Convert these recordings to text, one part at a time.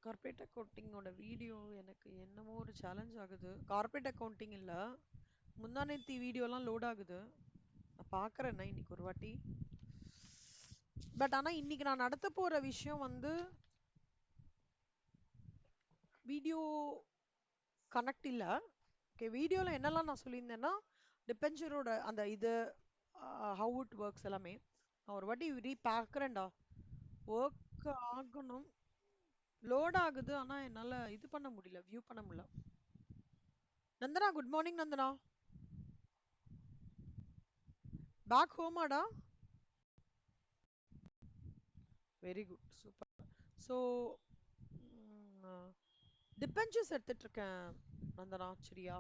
Corporate அக்கௌண்டிங்கோட video எனக்கு என்னமோ ஒரு சேலஞ்ச் ஆகுது. கார்ப்பரேட் அக்கௌண்டிங் இல்ல, முந்தா நேத்தி வீடியோலாம் லோட் ஆகுது. நான் பார்க்குறேண்ணே இன்னைக்கு ஒரு வாட்டி. பட் ஆனா இன்னைக்கு நான் நடத்த போற விஷயம் வந்து வீடியோ கனெக்ட் இல்ல. ஓகே, வீடியோல என்னெல்லாம் நான் சொல்லியிருந்தேன்னா டிபெஞ்சரோட அந்த இது ஹவு இட் ஒர்க்ஸ் எல்லாமே நான் ஒரு வாட்டி பார்க்குறேன்டா. ஒர்க் ஆகணும். லோட் ஆகுது, ஆனா என்னால இது பண்ண முடியல, வியூ பண்ண முடியல. Nandana, good morning Nandana. Back ஹோமாடா? Very good, super. So debentures எடுத்துட்டு இருக்கேன் நந்தனா, சரியா?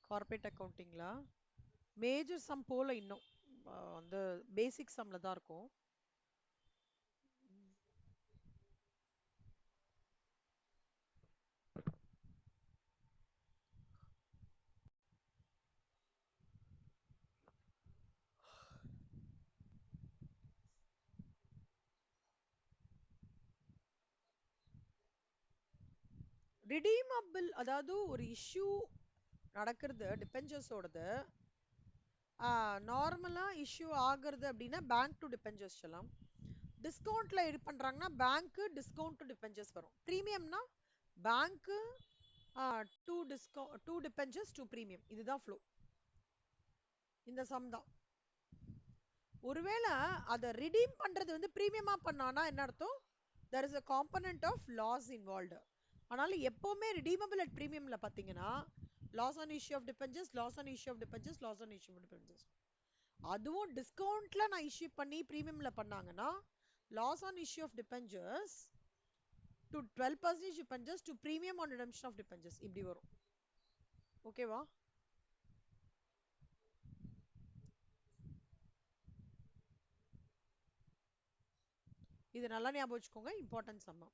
கார்ப்பரேட் அக்கௌண்டிங்ல மேஜர் சம் போல இன்னும் வந்து பேசிக் சம்ல தான் இருக்கும். ரிடீமபிள், அதாவது ஒரு இஷ்யூ நடக்கிறது டிபெஞ்சர்ஸோடது. நார்மலா இஷ்யூ ஆகுறது அப்படின்னா பேங்க் டு டிபெஞ்சர்ஸ் சொல்லலாம். டிஸ்கவுண்ட்ல இது பண்றாங்கன்னா பேங்க் டிஸ்கவுண்ட் டு டிபெஞ்சர்ஸ் வரும். ப்ரீமியம்னா bank to debentures to premium. இதுதான் ஃப்ளோ. இந்த சம் தான். ஒருவேளை அதை ரிடீம் பண்றது வந்து ப்ரீமியமா பண்ணானா என்ன அர்த்தம்? there is a component of loss involved. அதனால எப்பவுமே redeemable at premiumல பாத்தீங்கன்னா loss on issue of debentures, loss on issue of debentures, loss on issue of debentures. அதுவும் டிஸ்கவுண்ட்ல நான் இஷ்யூ பண்ணி பிரீமியம்ல பண்ணாங்கன்னா loss on issue of debentures to 12% debentures to premium on redemption of debentures இப்படி வரும். ஓகேவா? இது நல்லா ஞாபகம் வச்சுக்கோங்க, இம்பார்ட்டன்ட் சம்மா.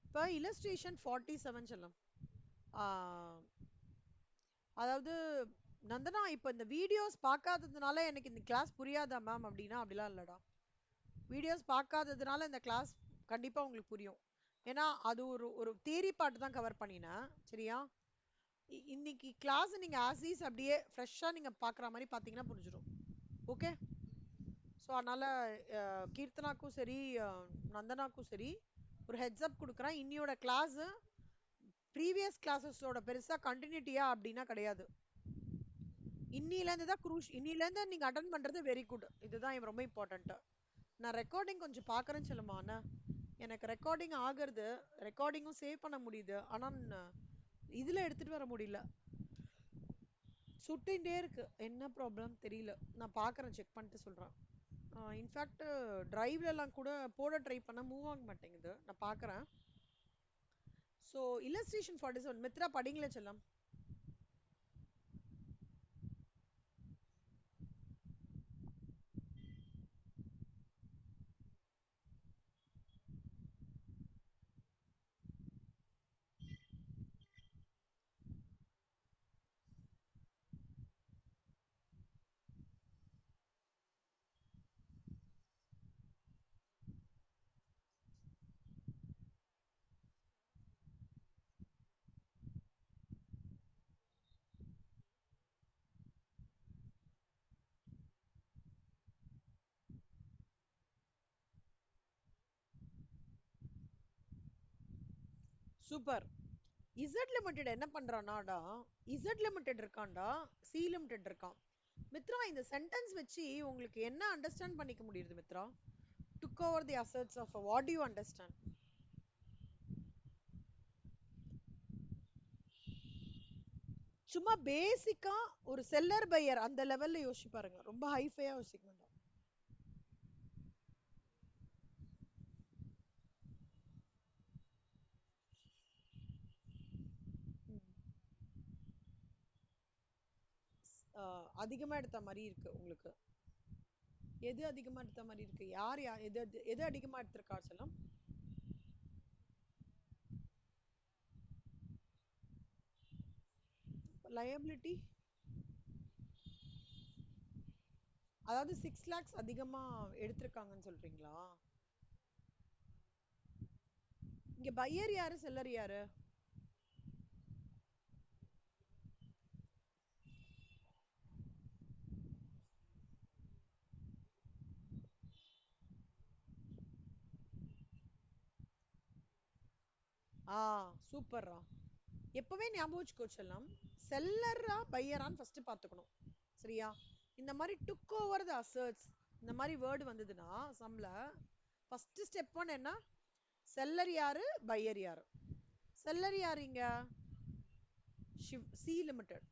இப்போ இல்லஸ்ட்ரேஷன் 47 சொல்லலாம். அதாவது நந்தனா, இப்போ இந்த வீடியோஸ் பார்க்காததுனால எனக்கு இந்த கிளாஸ் புரியாதா மேம் அப்படின்னா அப்படிலாம் இல்லடா. வீடியோஸ் பார்க்காததுனால இந்த கிளாஸ் கண்டிப்பா உங்களுக்கு புரியும். ஏன்னா அது ஒரு ஒரு தியரி பார்ட் தான் கவர் பண்ணினேன், சரியா? இன்னைக்கு கிளாஸ் நீங்க ஆசிஸ் அப்படியே ஃப்ரெஷ்ஷா நீங்க பார்க்குற மாதிரி பார்த்தீங்கன்னா புரிஞ்சிடும். ஓகே. ஸோ அதனால கீர்த்தனாக்கும் சரி நந்தனாக்கும் சரி ஒரு ஹெட்ஸ் அப் கொடுக்குறேன். இன்னியோட கிளாஸ் ப்ரீவியஸ் கிளாஸஸோட பெருசா கண்டினியூட்டியா அப்படின்னா கிடையாது. இன்னிலேருந்து தான் இன்னிலேருந்து நீங்க அட்டன் பண்றது வெரி குட். இதுதான் ரொம்ப இம்பார்ட்டன்ட். நான் ரெக்கார்டிங் கொஞ்சம் பார்க்குறேன்னு சொல்லுமா அண்ணா. எனக்கு ரெக்கார்டிங் ஆகிறது, ரெக்கார்டிங்கும் சேவ் பண்ண முடியுது, ஆனால் இதில் எடுத்துகிட்டு வர முடியல. சுட்டிகிட்டே இருக்கு, என்ன ப்ராப்ளம் தெரியல. நான் பார்க்குறேன், செக் பண்ணிட்டு சொல்கிறேன். இன்ஃபேக்ட் டிரைவ்லலாம் கூட போட ட்ரை பண்ண மூவ் ஆக மாட்டேங்குது. நான் பார்க்குறேன். ஸோ இல்லஸ்ட்ரேஷன் 47 மித்ரா படிங்களே செல்லம். சூப்பர். இசட் லிமிடெட் என்ன பண்றானாடா, இசட் லிமிடெட் இருக்கான்டா, சி லிமிடெட் இருக்கான். மித்ரா, இந்த சென்டென்ஸ் வச்சு உங்களுக்கு என்ன அண்டர்ஸ்டாண்ட் பண்ணிக்க முடியுது Mitra? took over the assets of what do you understand? சும்மா பேசிக்கா ஒரு செல்லர் பையர் அந்த லெவல்ல யோசிச்சு பாருங்க, ரொம்ப ஹைஃபையா யோசிக்க வேண்டாம். அதிகமா எடுத்த மாதிரி இருக்கு உங்களுக்கு. எது அதிகமா எடுத்த மாதிரி இருக்கு? யார் எது எது அதிகமா எடுத்திருக்கா செல்லம்? லயபிலிட்டி, அதாவது 6 lakhs அதிகமா எடுத்திருக்காங்கன்னு சொல்றீங்களா? இங்க பையர் யாரு செல்லர் யாரு? ஆ சூப்பர்ரா. எப்பவே ஞாபகம் வச்சுக்கோ செல்லம். செல்லரா பையரான்னு ஃபர்ஸ்ட் பாத்துக்கணும். சரியா? இந்த மாதிரி டுக் ஓவர் த அசர்ட்ஸ் இந்த மாதிரி வேர்டு வந்ததுன்னா சம்ல ஃபர்ஸ்ட் ஸ்டெப் ஒன் என்ன? செல்லர் யாரு பையர் யாரு? செல்லர் யாரு இங்க? C limited.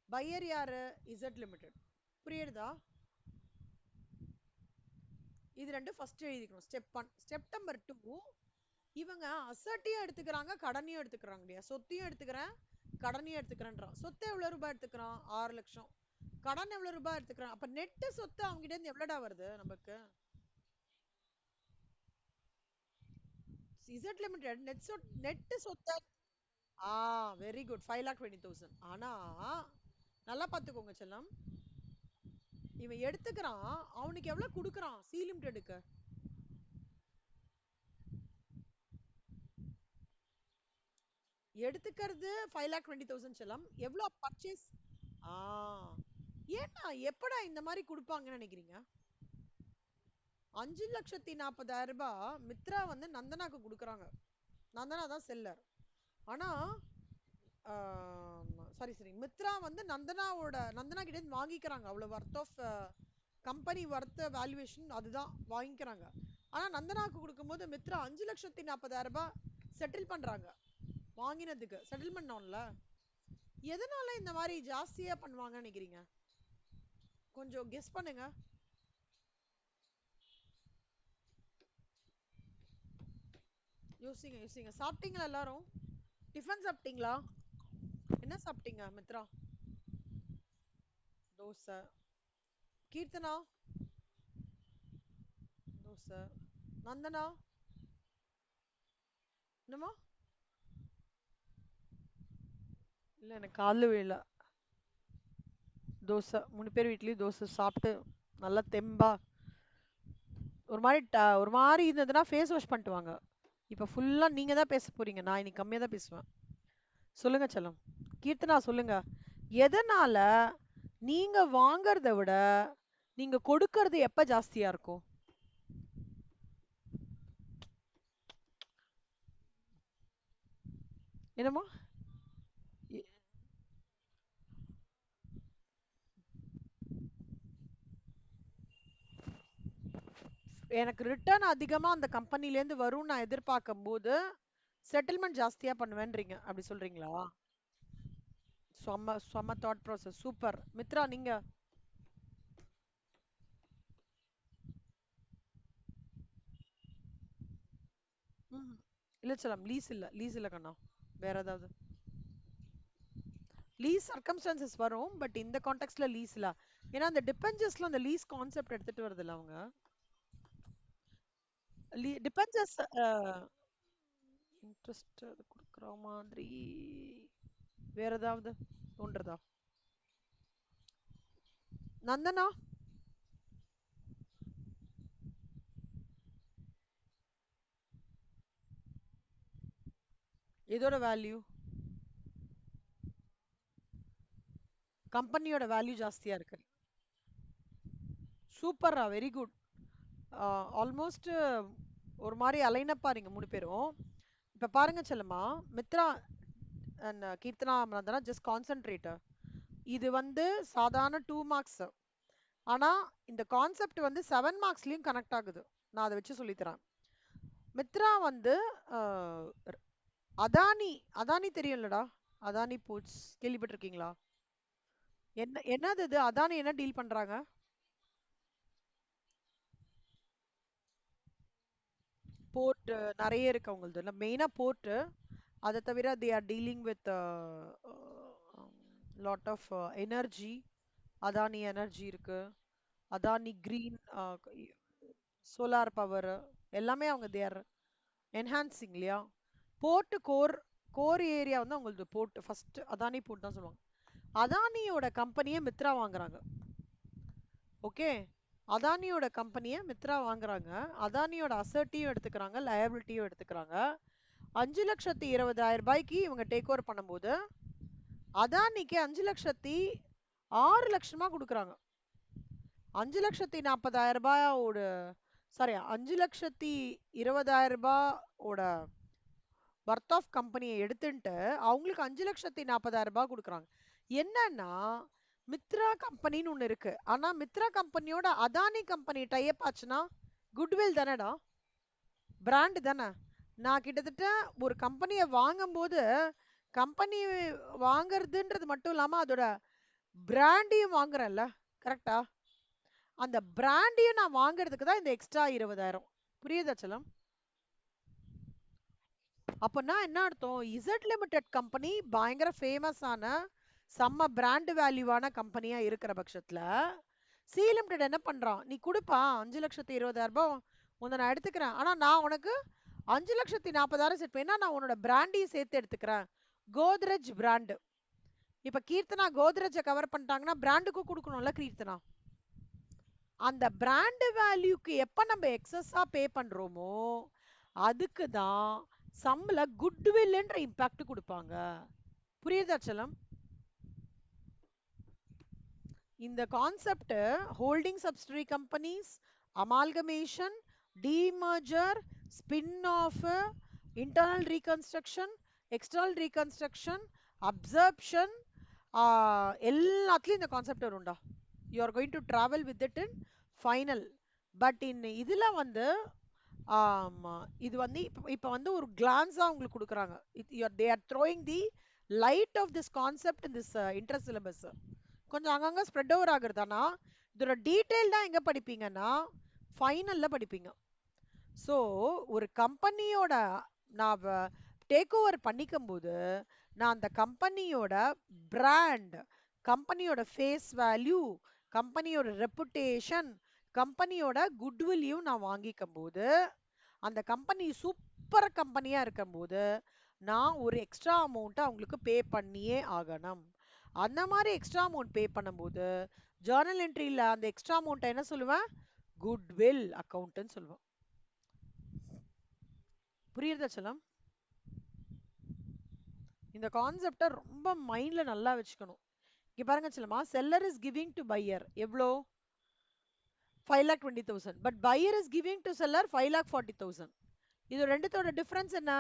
பையர் யாரு? Z limited. புரியுதா? இது ரெண்டு ஃபர்ஸ்ட் எழுதிக்கணும். Step one. Step number two, இவங்க அசட்டையும் எடுத்துக்கிறாங்க கடனையும் எடுத்துக்கிறாங்க இல்லையா? சொத்தையும் எடுத்துக்கிறேன் கடனையும் எடுத்துக்கிறேன்றான். சொத்து எவ்வளவு ரூபாய் எடுத்துக்கிறான்? 6 லட்சம். கடன் எவ்வளவு ரூபாய் எடுத்துக்கிறான்? அப்ப நெட் சொத்து அவங்க கிட்ட இருந்து எவ்வளவுடா வருது நமக்கு? இசட் லிமிடெட் நெட் சொத்து. ஆ வெரி குட். 5,20,000. ஆனா நல்லா பாத்துக்கோங்க செல்லம். இவன் எடுத்துக்கிறான், அவனுக்கு எவ்வளவு கொடுக்கறான் சி லிமிடெடுக்கு? எடுத்துக்கிறது 5,20,000 செல்லம். எவ்வளவு பர்ச்சேஸ்? ஆ ஏன்னா எப்படா இந்த மாதிரி கொடுப்பாங்கன்னு நினைக்கிறீங்க? 5,40,000 மித்ரா வந்து நந்தனாக்கு கொடுக்குறாங்க. நந்தனா தான் செல்லர். ஆனா சாரி சரி, மித்ரா வந்து நந்தனா கிட்ட இருந்து வாங்கிக்கிறாங்க. அவ்வளவு worth of company worth valuation அதுதான் வாங்கிக்கிறாங்க. ஆனா நந்தனாக்கு கொடுக்கும்போது மித்ரா 5,40,000 செட்டில் பண்றாங்க. வாங்கினதுக்கு செட்டில் பண்ணோம்ல. எதனால இந்த மாதிரி ஜாஸ்தியா பண்ணுவாங்கன்னு நினைக்கிறீங்க? கொஞ்சம் கெஸ் பண்ணுங்க. யோசிங்க யோசிங்க. சாப்பிட்டீங்களா எல்லாரும்? டிஃபன் சாப்பிட்டீங்களா? என்ன சாப்பிட்டீங்க மித்ரா? தோசை. கீர்த்தனா? தோசை. நந்தனா? என்னமா? இல்ல எனக்கு காலைல விழல. தோசை. 3 பேர் வீட்லயும் தோசை சாப்பிட்டு நல்லா தெம்பா ஒரு மாதிரி இருந்ததுன்னா ஃபேஸ் வாஷ் பண்ணிட்டு வாங்க. இப்ப ஃபுல்லா நீங்க தான் பேச போறீங்க. நான் இன்னைக்கு கம்மியா தான் பேசுவேன். சொல்லுங்க செல்லம். கீர்த்தனா சொல்லுங்க. எதனால நீங்க வாங்கறத விட நீங்க கொடுக்கறது எப்ப ஜாஸ்தியா இருக்கும்? என்னமா? எ- எனக்கு ரிட்டர்ன் அதிகமா அந்த கம்பெனில இருந்து வரும்னு நான் எதிர்பார்க்கும் போது செட்டில்மெண்ட் ஜாஸ்தியா பண்ணுவேன்றீங்க. அப்படி சொல்றீங்களா? செம்ம செம்ம தாட் ப்ராசஸ். சூப்பர். மித்ரா நீங்க? ம். இல்ல செல்லம், லீஸ் இல்ல. லீஸ் இல்ல கண்ணா. வேற ஏதாவது லீஸ் சர்க்கம்ஸ்டான்சஸ் வரும். பட் இந்த கான்டெக்ட்ல லீஸ் இல்ல. ஏன்னா அந்த டிபெஞ்சர்ஸ்ல அந்த லீஸ் கான்செப்ட் எடுத்துட்டு வருதுல்ல அவங்க. டிபெஞ்சர்ஸ் இன்ட்ரெஸ்ட் கொடுக்குற மாதிரி வேற ஏதாவது தோன்றதா? நந்தனா? இதோட வேல்யூ? கம்பெனியோட வேல்யூ ஜாஸ்தியா இருக்கு. சூப்பரா, வெரி குட். ஆல்மோஸ்ட் ஒரு மாதிரி அலைன் அப் பாருங்க 3 பேரும். இப்ப பாருங்க செல்லம்மா. Mitra and Keerthana Nandana just concentrate. இது வந்து சாதாரண 2 மார்க்ஸ். ஆனா இந்த கான்செப்ட் வந்து 7 மார்க்ஸ்லயும் கனெக்ட் ஆகுது. நான் அதை வச்சு சொல்லித்தரேன். மித்ரா வந்து அஹ், அதானி அதானி தெரியும்லடா? அதானி போர்ட்ஸ் கேள்விப்பட்டிருக்கீங்களா? என்னது இது? அதானி என்ன டீல் பண்றாங்க? போர்ட் நிறைய இருக்கு அவங்களது. மெயினா போர்ட். அதை தவிர they are dealing with lot of energy. Adani energy இருக்கு. Adani green solar power. எல்லாமே அவங்க தேர் என்ஹான்சிங் இல்லையா? போர்ட் கோர் கோர் ஏரியா வந்து அவங்களது போர்ட். ஃபர்ஸ்ட் அதானி போர்ட் தான் சொல்லுவாங்க. அதானியோட கம்பெனியை மித்ரா வாங்குறாங்க. ஓகே. அதானியோட கம்பெனியை மித்ரா வாங்குறாங்க. அதானியோட அசர்ட்டையும் எடுத்துக்கிறாங்க, லயபிலிட்டியும் எடுத்துக்கிறாங்க. 5,20,000 இவங்க டேக் ஓவர் பண்ணும்போது அதானிக்கு 5,06,00,000 கொடுக்குறாங்க. 5,40,000 சாரி 5,20,000 வர்த் ஆஃப் கம்பெனியை எடுத்துட்டு அவங்களுக்கு 5,40,000 கொடுக்குறாங்க. என்னன்னா மித்ரா கம்பெனின்னு ஒண்ணு இருக்கு. ஆனா மித்ரா கம்பெனியோட அதானி கம்பெனி டைப் ஆச்சுன்னா குட்வில் தானேடா, பிராண்ட் தானே. நான் கிட்டத்தட்ட ஒரு கம்பெனியை வாங்கும் போது கம்பெனி வாங்குறதுன்றது மட்டும் இல்லாம அதோட பிராண்டையும் வாங்குறேன்ல, கரெக்டா? அந்த பிராண்டையும் நான் வாங்குறதுக்கு தான் இந்த எக்ஸ்ட்ரா 20,000. புரியுதா செல்லம்? அப்பனா என்ன அர்த்தம்? இசட் லிமிடெட் கம்பெனி பயங்கர ஃபேமஸான செம்ம பிராண்ட் வேல்யூவான கம்பெனியா இருக்கிற பட்சத்துல சி லிமிடெட் என்ன பண்றான், நீ கொடுப்பா 5,20,000 உன்னை நான் எடுத்துக்கிறேன், ஆனா நான் உனக்கு 5,40,000 செட் பண்ணா நான் உன்னோட பிராண்டையும் சேர்த்து எடுத்துக்கிறேன். கோத்ரெஜ் பிராண்டு. இப்ப கீர்த்தனா கோத்ரெஜை கவர் பண்ணிட்டாங்கன்னா பிராண்டுக்கும் கொடுக்கணும்ல கீர்த்தனா. அந்த பிராண்ட் வேல்யூக்கு எப்ப நம்ம எக்ஸஸா பே பண்றோமோ அதுக்கு தான் சம்ல குட்வில்ன்ற இம்பாக்ட் கொடுப்பாங்க. புரியுதா செல்லம்? இந்த concept holding subsidiary companies, amalgamation, demerger, spin off, internal reconstruction, external reconstruction, absorption, எல்லாத்துலயும் இந்த கான்செப்ட் வரும்டா. You are going to travel with it in final. But இதுல வந்து இது வந்து இப்ப வந்து ஒரு கிளான்ஸா உங்களுக்கு கொடுக்குறாங்க. They are throwing the light of this concept in this inter syllabus. கொஞ்சம் அங்கங்க ஸ்ப்ரெட் ஓவர் ஆகுறதானா இதோட டீடைல் தான் எங்க படிப்பீங்கன்னா ஃபைனல்ல படிப்பீங்க. ஸோ ஒரு கம்பெனியோட நான் டேக் ஓவர் பண்ணிக்கும் போது நான் அந்த கம்பெனியோட பிராண்ட், கம்பெனியோட ஃபேஸ் வேல்யூ, கம்பெனியோட ரெப்புடேஷன், கம்பெனியோட குட்வில்லையும் நான் வாங்கிக்கும் போது அந்த கம்பெனி சூப்பர் கம்பெனியா இருக்கும் போது நான் ஒரு எக்ஸ்ட்ரா அமௌண்ட்டை அவங்களுக்கு பே பண்ணியே ஆகணும். அந்த மாதிரி எக்ஸ்ட்ரா அமௌண்ட் பே பண்ணும்போது ஜர்னல் என்ட்ரியில் அந்த எக்ஸ்ட்ரா அமௌண்ட்டை என்ன சொல்லுவேன்? குட்வில் அக்கௌண்ட்னு சொல்லுவேன். புரியுதா செல்லம்? இந்த கான்செப்டை ரொம்ப மைண்ட்ல நல்லா வச்சுக்கணும். இங்க பாருங்க செல்லமா, seller is giving to buyer எவ்வளோ? 5,20,000. But buyer is giving to seller 5,40,000. இது ரெண்டுத்தோட டிஃபரன்ஸ் என்ன?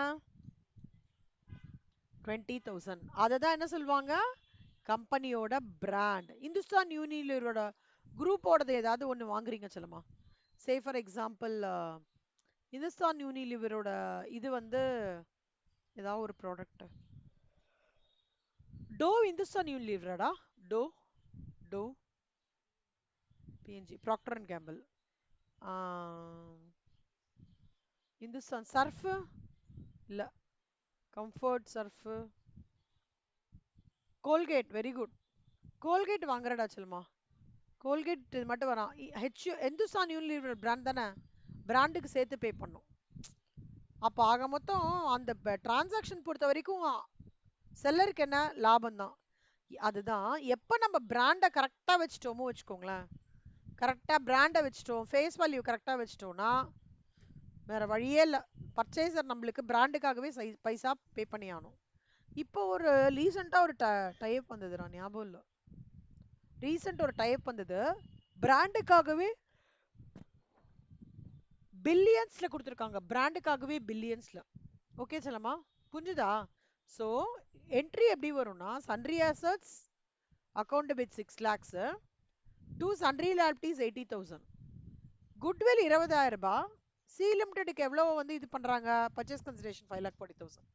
20,000. அதை தான் என்ன சொல்லுவாங்க? கம்பெனியோட பிராண்ட். இந்துஸ்தான் யூனிலிவரோட குரூப்போடது ஏதாவது ஒன்று வாங்குறீங்க செல்லமா, சே ஃபார் எக்ஸாம்பிள் இந்துஸ்தான் யூனிலிவரோட இது வந்து ஏதாவது ஒரு ப்ராடக்ட், டோ இந்துஸ்தான் யூனிலிவரடா, டோ டோ P and G, Procter and Gamble, Hindustan Surf இல்ல, Comfort Surf, Colgate. Very good, Colgate வாங்குறடா செல்மா. கோல்கேட் மட்டும் வரான். இந்துஸ்தான் யூனிலிவர் பிராண்ட் தானே, பிராண்டுக்கு சேர்த்து பே பண்ணும். அப்போ ஆக மொத்தம் அந்த டிரான்சாக்ஷன் பொறுத்த வரைக்கும் செல்லருக்கு என்ன லாபம் தான். அதுதான் எப்போ நம்ம பிராண்டை கரெக்டாக வச்சுட்டோமோ வச்சுக்கோங்களேன், கரெக்டாக பிராண்டை வச்சுட்டோம், ஃபேஸ் வேல்யூ கரெக்டாக வச்சுட்டோம்னா வேற வழியே இல்லை, பர்ச்சேசர் நம்மளுக்கு பிராண்டுக்காகவே பைசா பே பண்ணி ஆகணும். இப்போ ஒரு ரீசெண்டாக ஒரு டைப் வந்ததுடா, ஞாபகம் இல்லை, ரீசெண்ட் ஒரு டைப் வந்தது, பிராண்டுக்காகவே பில்லியன்ஸ்ல கொடுத்துருக்காங்க, பிராண்டுக்காகவே பில்லியன்ஸ்ல. ஓகே செல்லமா, புரிஞ்சுதா? ஸோ என்ட்ரி எப்படி வரும்னா, sundry assets account with 6 lakhs, to sundry liabilities 80,000, goodwill 20,000, C லிமிடெடுக்கு எவ்வளோ வந்து இது பண்றாங்க, பர்ச்சேஸ் கன்சிடரேஷன் 5,40,000.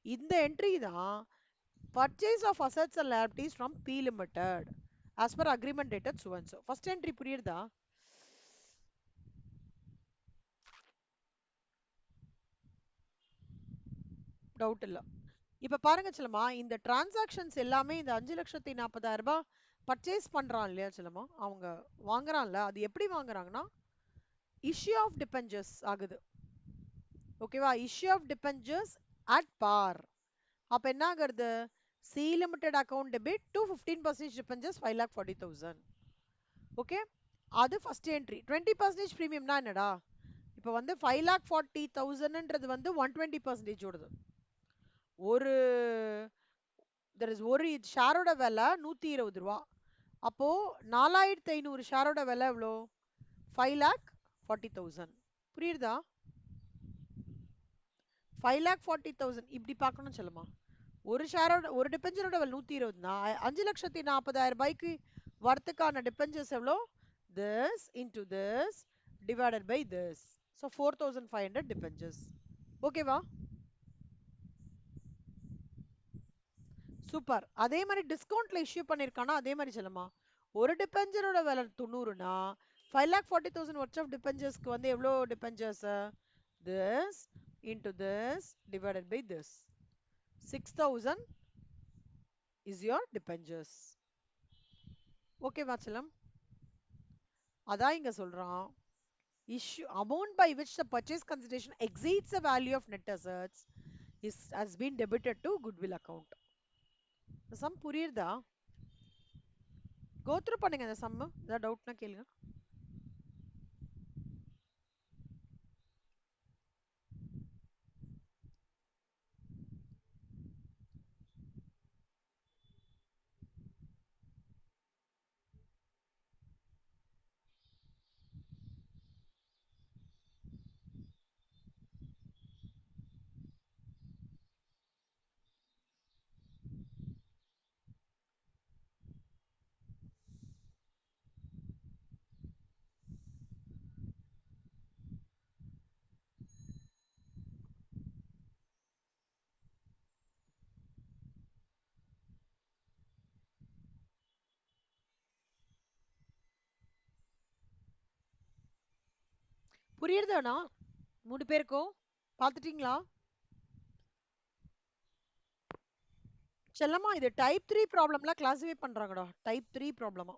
இந்த என்ட்ரி தான் purchase of assets and liabilities from B limited as per agreement dated so and so. First entry புரியுதா? டவுட் இல்லை. இப்ப பாருங்க செல்லமா, இந்த டிரான்சாக்ஷன்ஸ் எல்லாமே இந்த 5,40,000 பர்ச்சேஸ் பண்றான் இல்லையா செல்லமா, அவங்க வாங்குறான்ல, அது எப்படி வாங்குறாங்கன்னா இஷ்யூ ஆஃப் டிபெஞ்சர்ஸ் ஆகுது. ஓகேவா? இஷ்யூ ஆஃப் டிபெஞ்சர்ஸ் அட் பார். அப்ப என்ன ஆகுறது? C limited account debit to 15% debentures 5,40,000. Okay, அது ஃபர்ஸ்ட் என்ட்ரி. 20% பிரீமியம்னா என்னடா, இப்போ வந்து 5,40,000ன்றது வந்து 120% ஓடுது. ஒரு ஒரு ஷேரோட விலை 120 ரூபா. அப்போ 4500 ஷேரோட விலை எவ்வளோ? 5,40,000. புரியுதா? 5,40,000 இப்படி பார்க்கணும் சொல்லுமா. ஒரு ஷேரோட ஒரு டிபெஞ்சரோட விலை 120னா 5,40,000 ரூபாய்க்கு வரத்துக்கான டிபெஞ்சர்ஸ் எவ்வளோ? this into this divided by this. So 4,500 debentures. ஓகேவா? சூப்பர். அதே மாதிரி டிஸ்கவுண்ட்ல இஷ்யூ பண்ணிருக்கானா அதே மாதிரி சொல்லுமா. ஒரு டிபெஞ்சரோட விலை 90னா 5,40,000 worth of debentures-க்கு வந்து எவ்வளோ debentures? this into this divided by this. 6,000 is your debentures. ஓகேவா செல்லம்? அதான் இங்க சொல்றான். Issue amount by which the purchase consideration exceeds the value of net assets has been debited to goodwill account. இந்த sum புரியுதா? Go through பண்ணுங்க இந்த some. ஏதாவது டவுட்னா கேளுங்க. புரியுதாண்ணா? 3 பேருக்கும் பார்த்துட்டீங்களா? செல்லம்மா இது டைப் 3 ப்ராப்ளம்லாம் கிளாஸிஃபை பண்றாங்கடா. டைப் 3 ப்ராப்ளமா.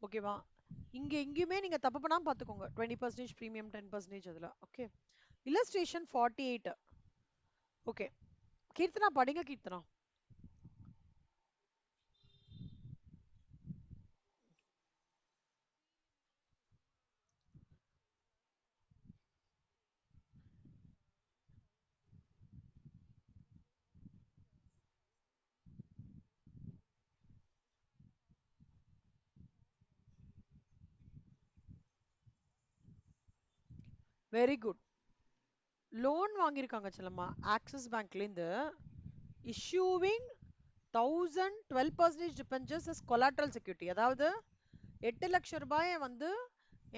ஓகேவா? இங்க எங்கேயுமே நீங்க தப்பு பண்ணாம பார்த்துக்கோங்க. 20% ப்ரீமியம் 10% அதுல. ஓகே. இல்லஸ்ட்ரேஷன் 48. ஓகே. கீர்த்தனா படிங்க கீர்த்தனா. Very good. லோன் வாங்கியிருக்காங்க செல்லம்மா ஆக்சிஸ் பேங்க்லேருந்து. Issuing 12% debentures as collateral security. அதாவது 8 லட்சம் ரூபாயை வந்து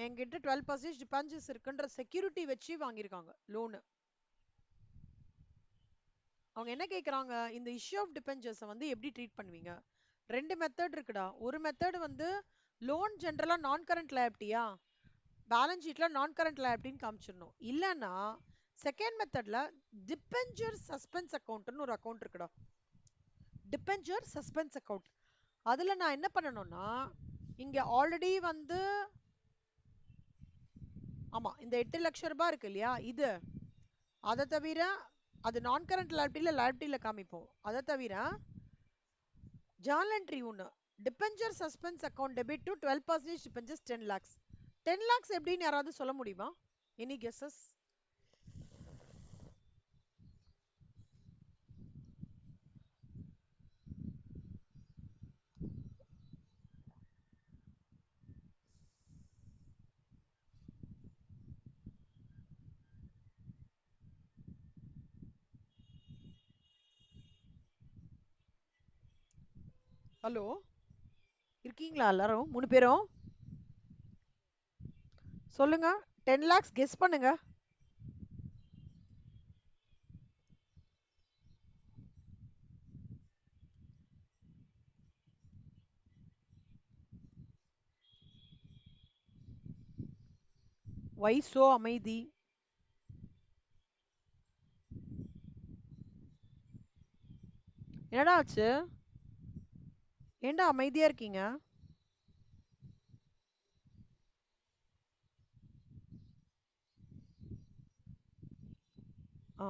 என்கிட்ட 12% டிபெஞ்சர்ஸ் இருக்குன்ற செக்யூரிட்டி வச்சு வாங்கியிருக்காங்க லோனு. அவங்க என்ன கேட்குறாங்க, இந்த இஷ்யூ ஆஃப் டிபெஞ்சர்ஸை வந்து எப்படி ட்ரீட் பண்ணுவீங்க? 2 மெத்தட் இருக்குடா. ஒரு மெத்தட் வந்து லோன் ஜென்ரலாக நான் கரண்ட் லயபிலிட்டியா, பேலன்ஸ் ஷீட்டில் நான் கரண்ட் லயபிலிட்டின்னு காமிச்சிடணும். இல்லைன்னா செகண்ட் மெத்தடில் டிபெஞ்சர் சஸ்பென்ஸ் அக்கௌண்ட்னு ஒரு அக்கௌண்ட் இருக்குடா. Debenture suspense account. அதில் நான் என்ன பண்ணணும்னா, இங்கே ஆல்ரெடி வந்து ஆமாம் இந்த 8 லட்சம் ரூபாய் இருக்கு இல்லையா, இது அதை தவிர அது நான் கரண்ட் லைபிலிட்டியில் காமிப்போம். அதை தவிர ஜார்னல் என்ட்ரி ஒன்று debenture suspense account debit to 12% debentures 10 lakhs. 10 lakhs எப்படின்னு யாராவது சொல்ல முடியுமா? Any guesses? ஹலோ, இருக்கீங்களா எல்லாரும் 3 பேரும்? சொல்லுங்க. 10 lakhs கெஸ் பண்ணுங்க. Why so அமைதி? என்னடா ஆச்சு? ஏன்டா அமைதியா இருக்கீங்க? ஆ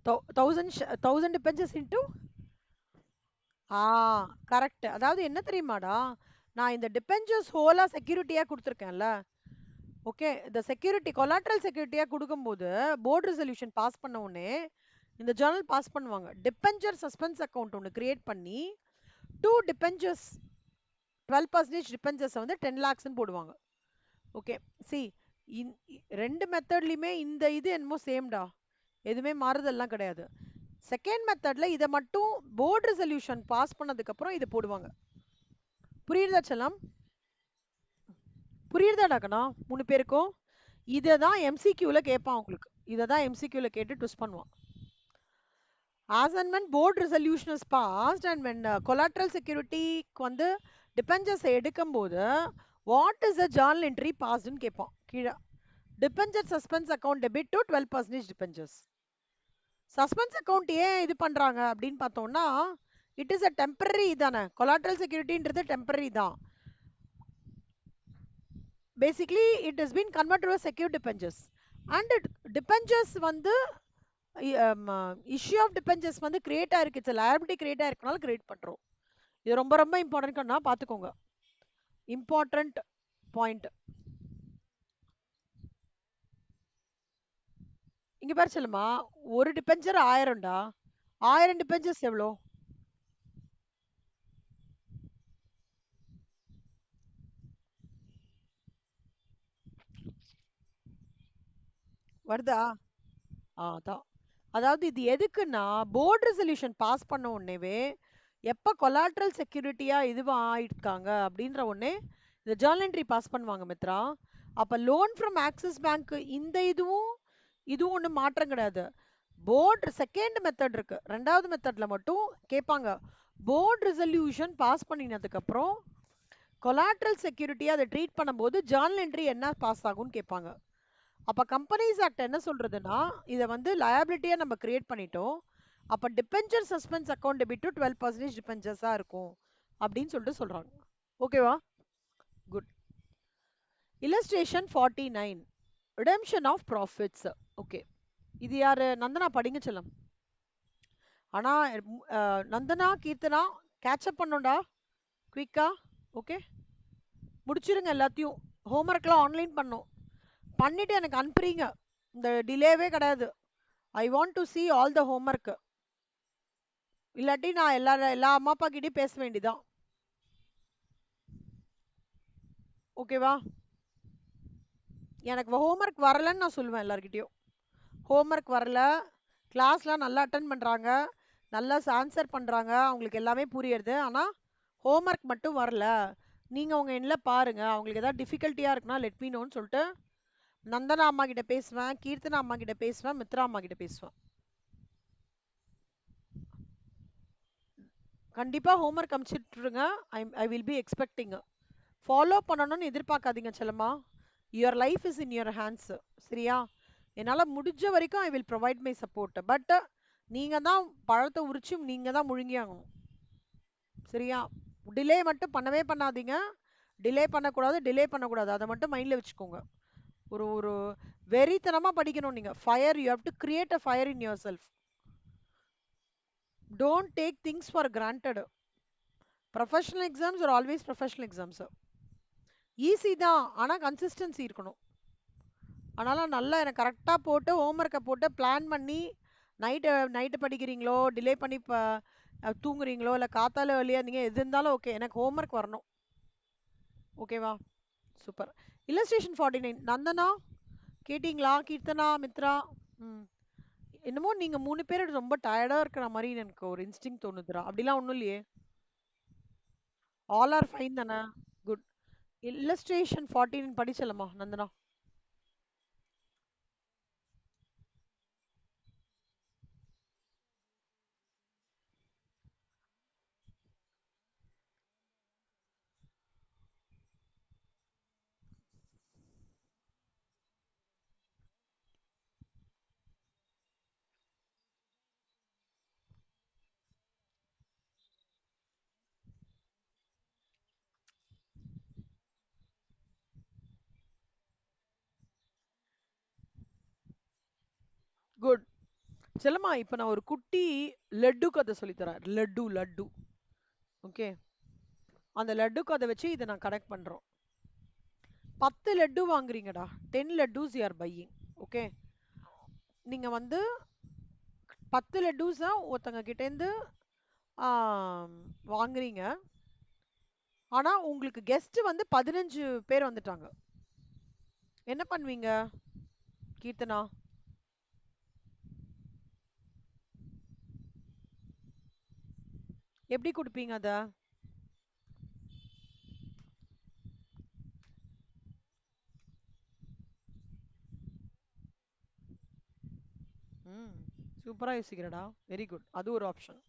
1000 dependents into ஆ கரெக்ட். அதாவது என்ன தெரியுமாடா, நான் இந்த டிபென்ச்சர்ஸ் ஹோலா செக்யூரிட்டியா கொடுத்துருக்கேன்ல. ஓகே, இந்த செக்யூரிட்டி கொலாட்ரல் செக்யூரிட்டியா கொடுக்கும்போது போர்டு ரெசல்யூஷன் பாஸ் பண்ண உடனே இந்த ஜர்னல் பாஸ் பண்ணுவாங்க. டிபென்ச்சர் சஸ்பென்ஸ் அக்கவுண்ட் ஒன்று கிரியேட் பண்ணி 2 டிபென்ச்சர்ஸ் 12% டிபென்ச்சர்ஸ் வந்து 10 lakhsன்னு போடுவாங்க. ஓகே, சி ரெண்டு மெத்தட்லயுமே இந்த இது என்னமோ சேம்டா, எதுவுமே மாறுதல்லாம் கிடையாது. செகண்ட் மெத்தட்ல இதை மட்டும் போர்டு ரெசல்யூஷன் பாஸ் பண்ணதுக்கு அப்புறம் இதை போடுவாங்க. புரியுதா செல்லம்? புரியுதாடா கண்ணா 3 பேருக்கும்? இதை தான் எம்சிக்யூல கேட்பான் உங்களுக்கு. இதை தான் எம்சிக்யூல கேட்டு ட்விஸ்ட் பண்ணுவான். As and when board resolution is passed and when collateral security வந்து dependents எடுக்கும்போது what is the journal entry passed ன்னு கேட்பான் கீழே. debenture suspense account debit to 12% debentures. Suspense account ஏன் இது பண்றாங்க அப்படின்னு பார்த்தோம்னா, இட் இஸ் அ டெம்பரரி தானே, கொலாட்ரல் செக்யூரிட்டின்றது டெம்பரரி தான். Basically it is been convert to secure debentures and debentures வந்து இஷ்யூ ஆஃப் டிபெஞ்சர்ஸ் வந்து கிரியேட் ஆயிருக்கு, லயபிலிட்டி கிரியேட் ஆயிருக்கனால கிரியேட் பண்றோம். இது ரொம்ப ரொம்ப இம்பார்ட்டன்ட்னா பாத்துக்கோங்க. Important point. இங்க பாரு சொல்லுமா, ஒரு டிபெஞ்சர் 1000டா, 1000 டிபெஞ்சர்ஸ் எவ்வளோ வருதா? அதான். அதாவது இது எதுக்குன்னா, போர்டு ரெசல்யூஷன் பாஸ் பண்ண உடனேவே எப்ப கொலாட்ரல் செக்யூரிட்டியா இதுவா ஆயிருக்காங்க அப்படின்ற உடனே இந்த ஜர்னல் என்ட்ரி பாஸ் பண்ணுவாங்க மித்ரா. அப்ப லோன் ஃப்ரம் ஆக்சிஸ் பேங்க் இந்த இதுவும் ஒன்றும் மாற்றம் கிடையாது. போர்டு செகண்ட் மெத்தட் இருக்கு, ரெண்டாவது மெத்தட்ல மட்டும் கேட்பாங்க. போர்டு ரெசல்யூஷன் பாஸ் பண்ணினதுக்கு அப்புறம் கொலாட்ரல் செக்யூரிட்டியா அதை ட்ரீட் பண்ணும்போது ஜர்னல் என்ட்ரி என்ன பாஸ் ஆகும்னு கேட்பாங்க. அப்ப கம்பெனிஸ் ஆக்ட் என்ன சொல்றதுன்னா, இதை வந்து லயபிலிட்டியா நம்ம கிரியேட் பண்ணிட்டோம், அப்ப debenture suspense account debit to 12% டிபெஞ்சர்ஸா இருக்கும் அப்படின்னு சொல்லிட்டு சொல்றாங்க. ஓகேவா? Good. Illustration 49, redemption of profits. Okay, இது யாரு? நந்தனா படிங்க செல்லம். ஆனா நந்தனா கீர்த்தனா கேட்சப் பண்ணோம்டா குயிக்கா. ஓகே, முடிச்சிருங்க எல்லாத்தையும். ஹோம்ஒர்க்லாம் ஆன்லைன் பண்ணோம், பண்ணிட்டு எனக்கு அனுப்புறீங்க, இந்த டிலேவே கிடையாது. I want to see all the homework. இல்லாட்டி நான் எல்லா அம்மா அப்பா கிட்டயும் பேச வேண்டியதான். ஓகேவா? எனக்கு ஹோம்ஒர்க் வரலன்னு நான் சொல்லுவேன் எல்லார்கிட்டயும். ஹோம்ஒர்க் வரல, கிளாஸ்லாம் நல்லா அட்டன் பண்றாங்க, நல்லா ஆன்சர் பண்றாங்க, அவங்களுக்கு எல்லாமே புரியுது, ஆனா ஹோம்ஒர்க் மட்டும் வரல, நீங்க உங்க எண்ணில் பாருங்க, அவங்களுக்கு ஏதாவது டிஃபிகல்ட்டியா இருக்குன்னா லெட் மீ நோன்னு சொல்லிட்டு நந்தனா அம்மா கிட்ட பேசுவேன், கீர்த்தனா அம்மா கிட்ட பேசுவேன், மித்ரா அம்மா கிட்ட பேசுவேன். கண்டிப்பா ஹோம்ஒர்க் அனுப்பிச்சிட்டுருங்க. I will be expecting. Follow பண்ணணும்னு எதிர்பார்க்காதீங்க செல்லம்மா. Your life is in your hands. சரியா? என்னால் முடிஞ்ச வரைக்கும் I will provide my support. But நீங்க தான் பழத்தை உரிச்சு நீங்க தான் முழுங்கி ஆகணும். சரியா? டிலே மட்டும் பண்ணவே பண்ணாதீங்க. டிலே பண்ணக்கூடாது, அதை மட்டும் மைண்ட்ல வச்சுக்கோங்க. ஒரு ஒரு வெறித்தனமா படிக்கணும் நீங்க. Fire, you have to create a fire in your self. Don't take things for granted. Professional exams are always professional exams. Easy தான், ஆனால் கன்சிஸ்டன்சி இருக்கணும். அதனால் நல்லா எனக்கு கரெக்டாக போட்டு ஹோம்ஒர்க்கை போட்டு பிளான் பண்ணி நைட்டு படிக்கிறீங்களோ, டிலே பண்ணி தூங்குறீங்களோ, இல்லை காத்தால வழியாக இருந்தீங்க, எது இருந்தாலும் ஓகே, எனக்கு ஹோம்ஒர்க் வரணும். ஓகேவா? சூப்பர். இல்லஸ்ட்ரேஷன் 49 நந்தனா கேட்டிங்களா? கீர்த்தனா, மித்ரா? ம். என்னமோ நீங்க 3 பேர் ரொம்ப டயர்டா இருக்கிற மாதிரி எனக்கு ஒரு இன்ஸ்டிங் தோணுதுடா. அப்படிலாம் ஒன்றும் இல்லையே? ஆல் ஆர் ஃபைன் தானே? குட். இல்லஸ்ட்ரேஷன் 49 படிச்சலமா நந்தனா? செல்லம்மா இப்ப நான் ஒரு குட்டி லட்டு கதை சொல்லித்தரேன். லட்டு லட்டு. ஓகே, அந்த லட்டு கதை வச்சு இதை நான் கனெக்ட் பண்றோம். 10 laddu வாங்குறீங்கடா. 10 லட்டூஸ் you are buying. Okay, நீங்க வந்து 10 லட்டூஸா ஒருத்தங்க கிட்டேருந்து வாங்குறீங்க. ஆனா உங்களுக்கு கெஸ்ட் வந்து 15 பேர் வந்துட்டாங்க. என்ன பண்ணுவீங்க கீர்த்தனா? எப்படி கொடுப்பீங்க அத? ம், சூப்பரா யோசிக்கிறடா. Very good. அது ஒரு ஆப்ஷன்.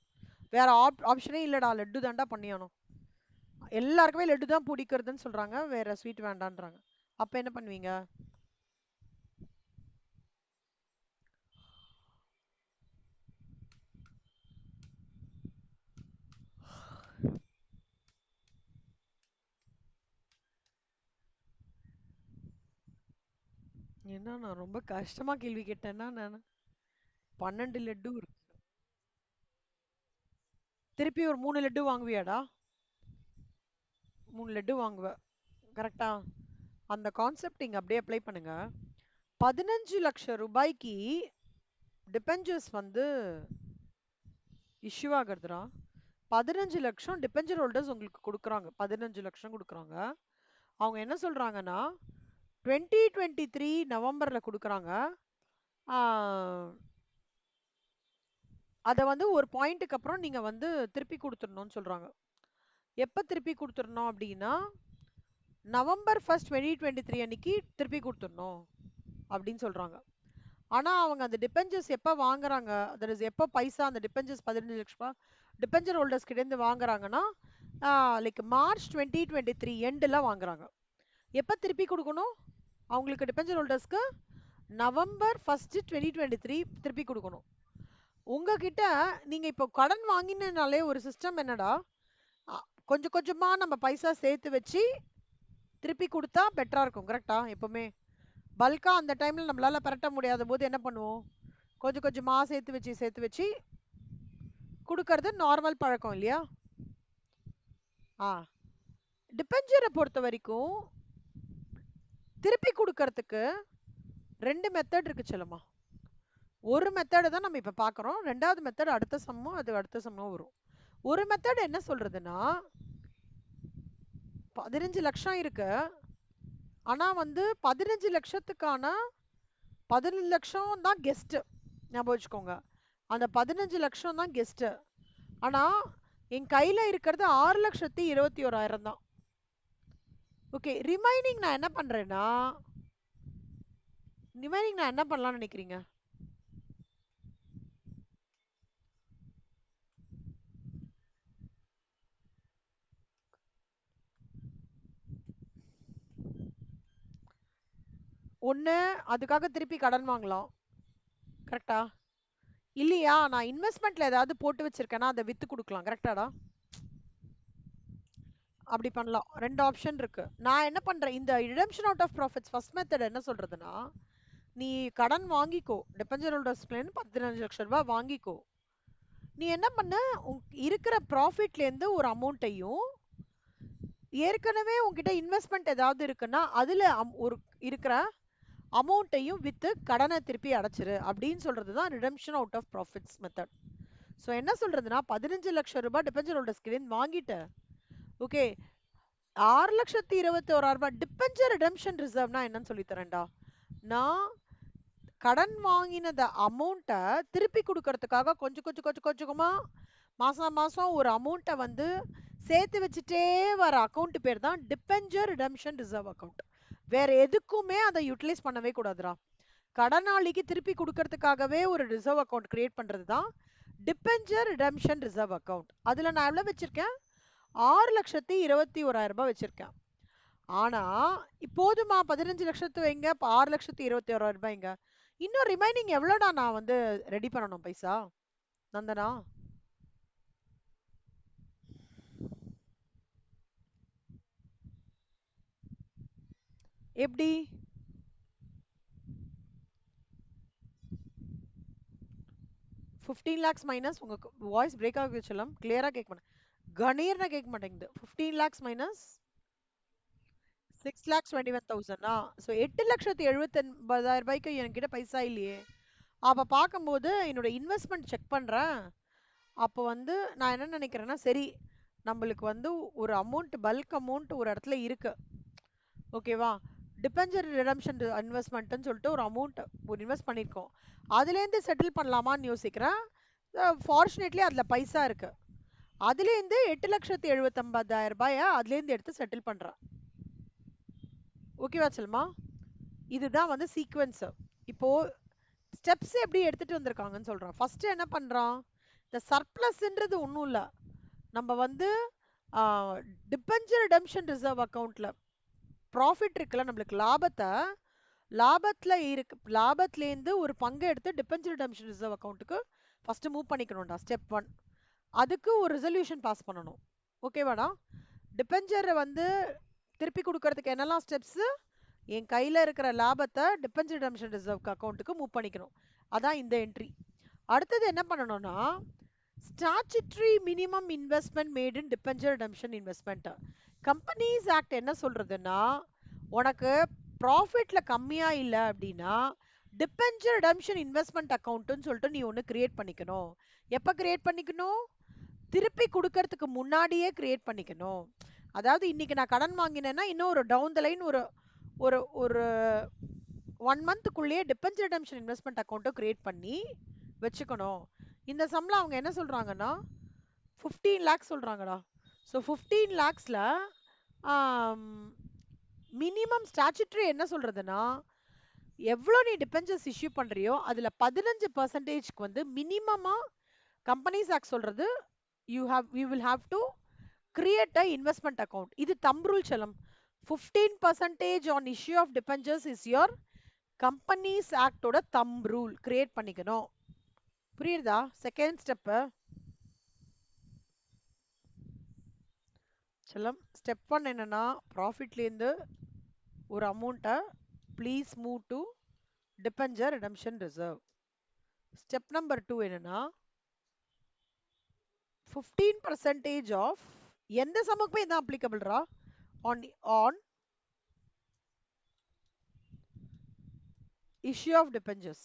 வேற ஆப்ஷனே இல்லடா, லட்டு தாண்டா பண்ணியானோம். எல்லாருக்குமே லட்டு தான் பிடிக்கிறதுன்னு சொல்றாங்க, வேற ஸ்வீட் வேண்டான்றாங்க. அப்ப என்ன பண்ணுவீங்க? என்ன நான் ரொம்ப கஷ்டமா கேள்வி கேட்டேன்னா நான் 12 லட்டு திருப்பி ஒரு 3 லட்டு வாங்குவியாடா? 3 லட்டு வாங்குவ, கரெக்டா? அந்த கான்செப்ட் இங்க அப்படியே அப்ளை பண்ணுங்க. 15 லட்சம் ரூபாய்க்கு டிபெஞ்சர்ஸ் வந்து இஷ்யூ ஆகுறதுடா. 15 லட்சம் டிபெஞ்சர் ஹோல்டர்ஸ் உங்களுக்கு கொடுக்குறாங்க. 15 லட்சம் கொடுக்குறாங்க. அவங்க என்ன சொல்றாங்கன்னா 2023 நவம்பர்ல கொடுக்குறாங்க. அதை வந்து ஒரு பாயிண்ட்டுக்கு அப்புறம் நீங்க வந்து திருப்பி கொடுத்துடணும்னு சொல்றாங்க. எப்ப திருப்பி கொடுத்துடணும் அப்படின்னா நவம்பர் 1 2023 அன்னைக்கு திருப்பி கொடுத்துடணும் அப்படின்னு சொல்றாங்க. ஆனா அவங்க அந்த டிபெஞ்சர்ஸ் எப்ப வாங்குறாங்க, that is எப்ப பைசா அந்த டிபெஞ்சர்ஸ் 15 லட்சம் ரூபாய் டிபெஞ்சர் ஹோல்டர்ஸ் கிட்ட இருந்து வாங்குறாங்கன்னா லைக் மார்ச் 2023 எண்ட்ல வாங்குறாங்க. எப்ப திருப்பி கொடுக்கணும் அவங்களுக்கு டிபெஞ்சர் ஹோல்டர்ஸ்க்கு? நவம்பர் 1 2023 திருப்பி கொடுக்கணும். உங்ககிட்ட நீங்க இப்போ கடன் வாங்கினாலே ஒரு சிஸ்டம் என்னடா, அ, கொஞ்சம் கொஞ்சமா நம்ம பைசா சேர்த்து வச்சு திருப்பி கொடுத்தா பெட்டரா இருக்கும், கரெக்டா? எப்பவுமே பல்கா அந்த டைம்ல நம்மளால பரட்ட முடியாத போது என்ன பண்ணுவோம், கொஞ்சம் கொஞ்சமா சேர்த்து வச்சு சேர்த்து வச்சு கொடுக்கறது நார்மல் பழக்கம் இல்லையா? ஆ, டிபெஞ்சரை பொறுத்த வரைக்கும் திருப்பி கொடுக்கறதுக்கு ரெண்டு மெத்தட் இருக்கு செல்லம்மா. ஒரு மெத்தட் தான் நம்ம இப்ப பாக்குறோம், ரெண்டாவது மெத்தட் அடுத்த சம்மும் அது அடுத்த சம்மும் வரும். ஒரு மெத்தட் என்ன சொல்றதுன்னா 15 லட்சம் இருக்கு, ஆனா வந்து 15 லட்சத்துக்கான 15 லட்சம் தான் கெஸ்ட். ஞாபகம் வச்சுக்கோங்க, அந்த 15 லட்சம் தான் கெஸ்ட். ஆனா என் கையில இருக்கிறது 6,21,000 தான். ஓகே, ரிமைனிங் நான் என்ன பண்றேன்னா, ரிமைனிங் நான் என்ன பண்ணலாம்னு நினைக்கிறீங்க? ஒண்ணு அதுக்காக திருப்பி கடன் வாங்கலாம், கரெக்டா? இல்லையா நான் இன்வெஸ்ட்மெண்ட்ல ஏதாவது போட்டு வச்சிருக்கேன்னா அதை வித்து கொடுக்கலாம், கரெக்டாடா? அப்படி பண்ணலாம். ரெண்டு ஆப்ஷன் இருக்கு. நான் என்ன பண்றேன், இந்த redemption out of profits first method என்ன சொல்றதுன்னா, நீ கடன் வாங்கிக்கோ, டிபெஞ்சர் ஹோல்டர்ஸ்ல 15 லட்சம் ரூபாய் வாங்கிக்கோ. நீ என்ன பண்ண, இருக்கிற ப்ராஃபிட்ல இருந்து ஒரு அமௌண்ட்டையும் ஏற்கனவே உங்ககிட்ட இன்வெஸ்ட்மெண்ட் ஏதாவது இருக்குன்னா அதுல ஒரு இருக்கிற அமௌண்ட்டையும் வித்து கடனை திருப்பி அடைச்சிரு அப்படின்னு சொல்றதுதான் redemption out of profits method. So என்ன சொல்றதுன்னா 15 லட்சம் ரூபாய் டிபெஞ்சர் ஹோல்டர்ஸ் கிட்ட வாங்கிட்ட, ஓகே, 6,21,000 டிபெஞ்சர் ரிடெம்ஷன் ரிசர்வ்னா என்னன்னு சொல்லி தரேன்டா. நான் கடன் வாங்கினத அமௌண்ட்டை திருப்பி கொடுக்கறதுக்காக கொஞ்சம் கொஞ்சம் கொஞ்சம் கொஞ்சமா மாசம் மாசம் ஒரு அமௌண்ட்டை வந்து சேர்த்து வச்சுட்டே வர அக்கௌண்ட் பேர் தான் டிபெஞ்சர் ரிடெம்ஷன் ரிசர்வ் அக்கௌண்ட். வேற எதுக்குமே அதை யூட்டிலைஸ் பண்ணவே கூடாதுடா. கடனாளிக்கு திருப்பி கொடுக்கறதுக்காகவே ஒரு ரிசர்வ் அக்கௌண்ட் கிரியேட் பண்றது தான் டிபெஞ்சர் ரிடெம்ஷன் ரிசர்வ் அக்கௌண்ட். அதுல நான் எவ்வளவு வச்சிருக்கேன், 6,21,000 வச்சிருக்கேன். ஆனா இப்போதுமா 15 லட்சத்து வைங்க, 6,21,000 இன்னும் ரிமைனிங் எவ்வளோடா நான் வந்து ரெடி பண்ணணும் பைசா நந்தனா? எப்படி? 15 lakhs மைனஸ் உங்க வாய்ஸ் பிரேக் ஆகுது செல்லம், கிளியரா கேட்க மாட்டேன், கணீர்னு கேட்க மாட்டேங்குது. 15 lakhs மைனஸ் 6,21,000. ஸோ 8,79,000 ரூபாய்க்கு என்கிட்ட பைசா இல்லையே. அப்ப பார்க்கும்போது என்னோட இன்வெஸ்ட்மெண்ட் செக் பண்றேன். அப்போ வந்து நான் என்ன நினைக்கிறேன்னா, சரி நம்மளுக்கு வந்து ஒரு அமௌண்ட், பல்க் அமௌண்ட் ஒரு இடத்துல இருக்கு, ஓகேவா? டிபெஞ்சர் ரிடம்ஷன் இன்வெஸ்ட்மெண்ட்னு சொல்லிட்டு ஒரு அமௌண்ட் ஒரு இன்வெஸ்ட் பண்ணியிருக்கோம், அதுலேருந்து செட்டில் பண்ணலாமான்னு யோசிக்கிறேன். ஃபார்ச்சுனேட்லி அதில் பைசா இருக்கு. அதுலேருந்து 8,79,000 ரூபாயை அதுலேருந்து எடுத்து செட்டில் பண்ணுறேன். ஓகேவா செல்மா? இதுதான் வந்து சீக்வன்ஸ். இப்போ ஸ்டெப்ஸ் எப்படி எடுத்துட்டு வந்திருக்காங்கன்னு சொல்றேன். ஃபர்ஸ்ட் என்ன பண்றான், இந்த சர்ப்ளஸ்ன்றது ஒன்றும் இல்லை, நம்ம வந்து டிபெஞ்சர் ரிடம்ஷன் ரிசர்வ் அக்கௌண்ட்ல ப்ராஃபிட் இருக்குல்ல, நம்மளுக்கு லாபத்துலேருந்து ஒரு பங்கை எடுத்து டிபெஞ்சர் ரிடம்ஷன் ரிசர்வ் அக்கௌண்ட்டுக்கு ஃபர்ஸ்ட் மூவ் பண்ணிக்கணும்டா. ஸ்டெப் 1, அதுக்கு ஒரு ரெசல்யூஷன் பாஸ் பண்ணணும். ஓகேவாடா? டிபெஞ்சரை வந்து திருப்பி கொடுக்கறதுக்கு என்னெல்லாம் ஸ்டெப்ஸ், என் கையில் இருக்கிற லாபத்தை டிபெஞ்சர் ரிடம்ஷன் ரிசர்வ் அக்கௌண்ட்டுக்கு மூவ் பண்ணிக்கணும். அதான் இந்த என்ட்ரி. அடுத்தது என்ன பண்ணணும்னா, statutory minimum investment made in debenture redemption investment. Companies act என்ன சொல்றதுன்னா, உனக்கு ப்ராஃபிட்ல கம்மியா இல்லை அப்படின்னா டிபெஞ்சர் ரிடம்ஷன் இன்வெஸ்ட்மெண்ட் அக்கௌண்ட்னு சொல்லிட்டு நீ ஒன்று கிரியேட் பண்ணிக்கணும். எப்போ கிரியேட் பண்ணிக்கணும்? திருப்பி கொடுக்கறதுக்கு முன்னாடியே கிரியேட் பண்ணிக்கணும். அதாவது இன்னைக்கு நான் கடன் வாங்கினேன்னா இன்னும் ஒரு டவுன் த லைன் ஒரு ஒரு ஒரு 1 மந்த்துக்குள்ளேயே டிபெஞ்சர் ரிடம்ஷன் இன்வெஸ்ட்மெண்ட் அக்கௌண்ட்டை கிரியேட் பண்ணி வச்சுக்கணும். இந்த சம்பளம் அவங்க என்ன சொல்றாங்கன்னா 15 lakhs சொல்றாங்கடா. ஸோ 15 lakhsல மினிமம் ஸ்டாச்சுட்டரி என்ன சொல்றதுன்னா, எவ்வளோ நீ டிபெஞ்சர்ஸ் இஷ்யூ பண்றியோ அதுல 15% வந்து மினிமமா கம்பெனிஸ் ஆக்ட் சொல்றது, you will have to create a investment account. இது தம்ப் ரூல் செல்லம். 15% on issue of debentures is your companies ஆக்டோட தம்ப் ரூல். கிரியேட் பண்ணிக்கணும். புரியுதா? செகண்ட் ஸ்டெப் செல்லம். ஸ்டெப் 1 என்னன்னா, ப்ராஃபிட்லேருந்து ஒரு அமௌண்ட்டை please move to debenture redemption reserve. Step number 2 என்னன்னா, 15% ஆஃப் எந்த சமுக்குமே இதான் அப்ளிகபிள்ரா, on issue of debentures.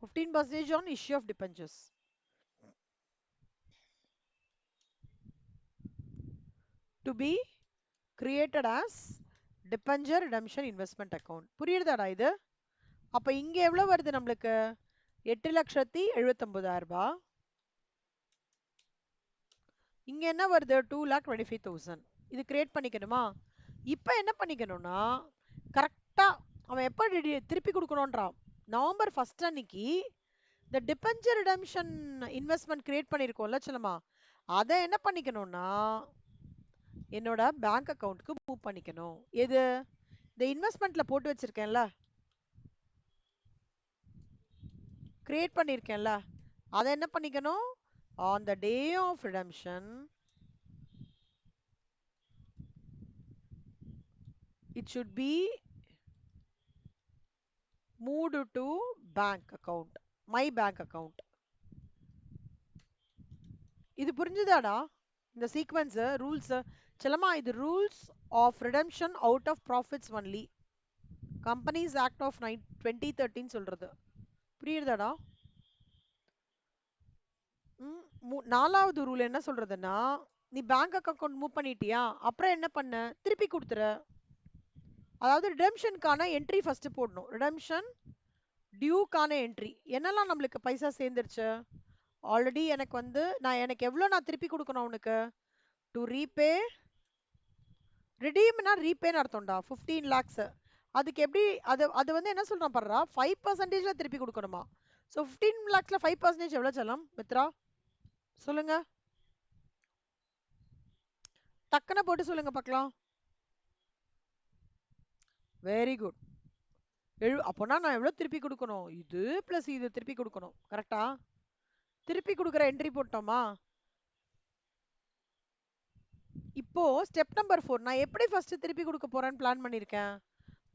%15 on issue of debentures to be created as debenture redemption investment account. புரியுதாடா இது? அப்ப இங்க எவ்வளவு வருது நம்மளுக்கு? 8,79,000 ரூபாய். இங்க என்ன வருது? 2,25,000. இது கிரியேட் பண்ணிக்கணுமா? இப்ப என்ன பண்ணிக்கணும்னா, கரெக்டா அவன் எப்ப திருப்பி கொடுக்கணும்ன்றான், நவம்பர் 1 அன்னைக்கு இந்த டிபெஞ்சர் ரிடம்ஷன் இன்வெஸ்ட்மெண்ட் கிரியேட் பண்ணிருக்கோம்ல செல்லமா, அதை என்ன பண்ணிக்கணும்னா என்னோட பேங்க் அக்கவுண்ட்க்கு மூவ் பண்ணிக்கணும். எது? இந்த இன்வெஸ்ட்மெண்ட்ல போட்டு வச்சிருக்கேன்ல, கிரியேட் பண்ணிருக்கேன்ல, அதை என்ன பண்ணிக்கணும், on the day of redemption it should be moved to bank account, my bank account. இது புரிஞ்சுதாடா? இந்த சீக்வென்ஸ் ரூல்ஸ் செல்லமா, இது rules of redemption out of profits only, companies act of 2013 சொல்றது. புரியுதாடா? நாலாவது ரூல் என்ன சொல்றதுன்னா, நீ பேங்க் அக்கவுண்ட் மூவ் பண்ணிட்டியா, அப்புறம் என்ன பண்ண, திருப்பி கொடுத்துற. அதாவது ரிடம்ஷனுக்கான என்ட்ரி ஃபர்ஸ்ட் போடணும். ரிடம்ஷன் டியூக்கான என்ட்ரி. என்னெல்லாம் நம்மளுக்கு பைசா சேர்ந்துருச்சு ஆல்ரெடி, எனக்கு வந்து எனக்கு எவ்வளோ நான் திருப்பி கொடுக்கணும் உனக்கு, டு ரீபே, ரிடீம்னா ரீபேன்னு அர்த்தம்டா, 15 lakhs. அதுக்கு எப்படி அது வந்து என்ன சொல்றான் பாருடா, 5%ல திருப்பி கொடுக்கணுமா. ஸோ 15 lakhsல 5% எவ்வளோ செல்லம் மித்ரா சொல்லுங்க, டக்குன்னு போட்டு சொல்லுங்க பார்க்கலாம். Very good. அப்போனா நான் எவ்வளோ திருப்பி கொடுக்கணும், இது பிளஸ் இது திருப்பி கொடுக்கணும். கரெக்டா? திருப்பி கொடுக்குற என்ட்ரி போட்டோமா. இப்போ ஸ்டெப் நம்பர் 4 நான் எப்படி ஃபர்ஸ்ட் திருப்பி கொடுக்க போறேன்னு பிளான் பண்ணிருக்கேன்.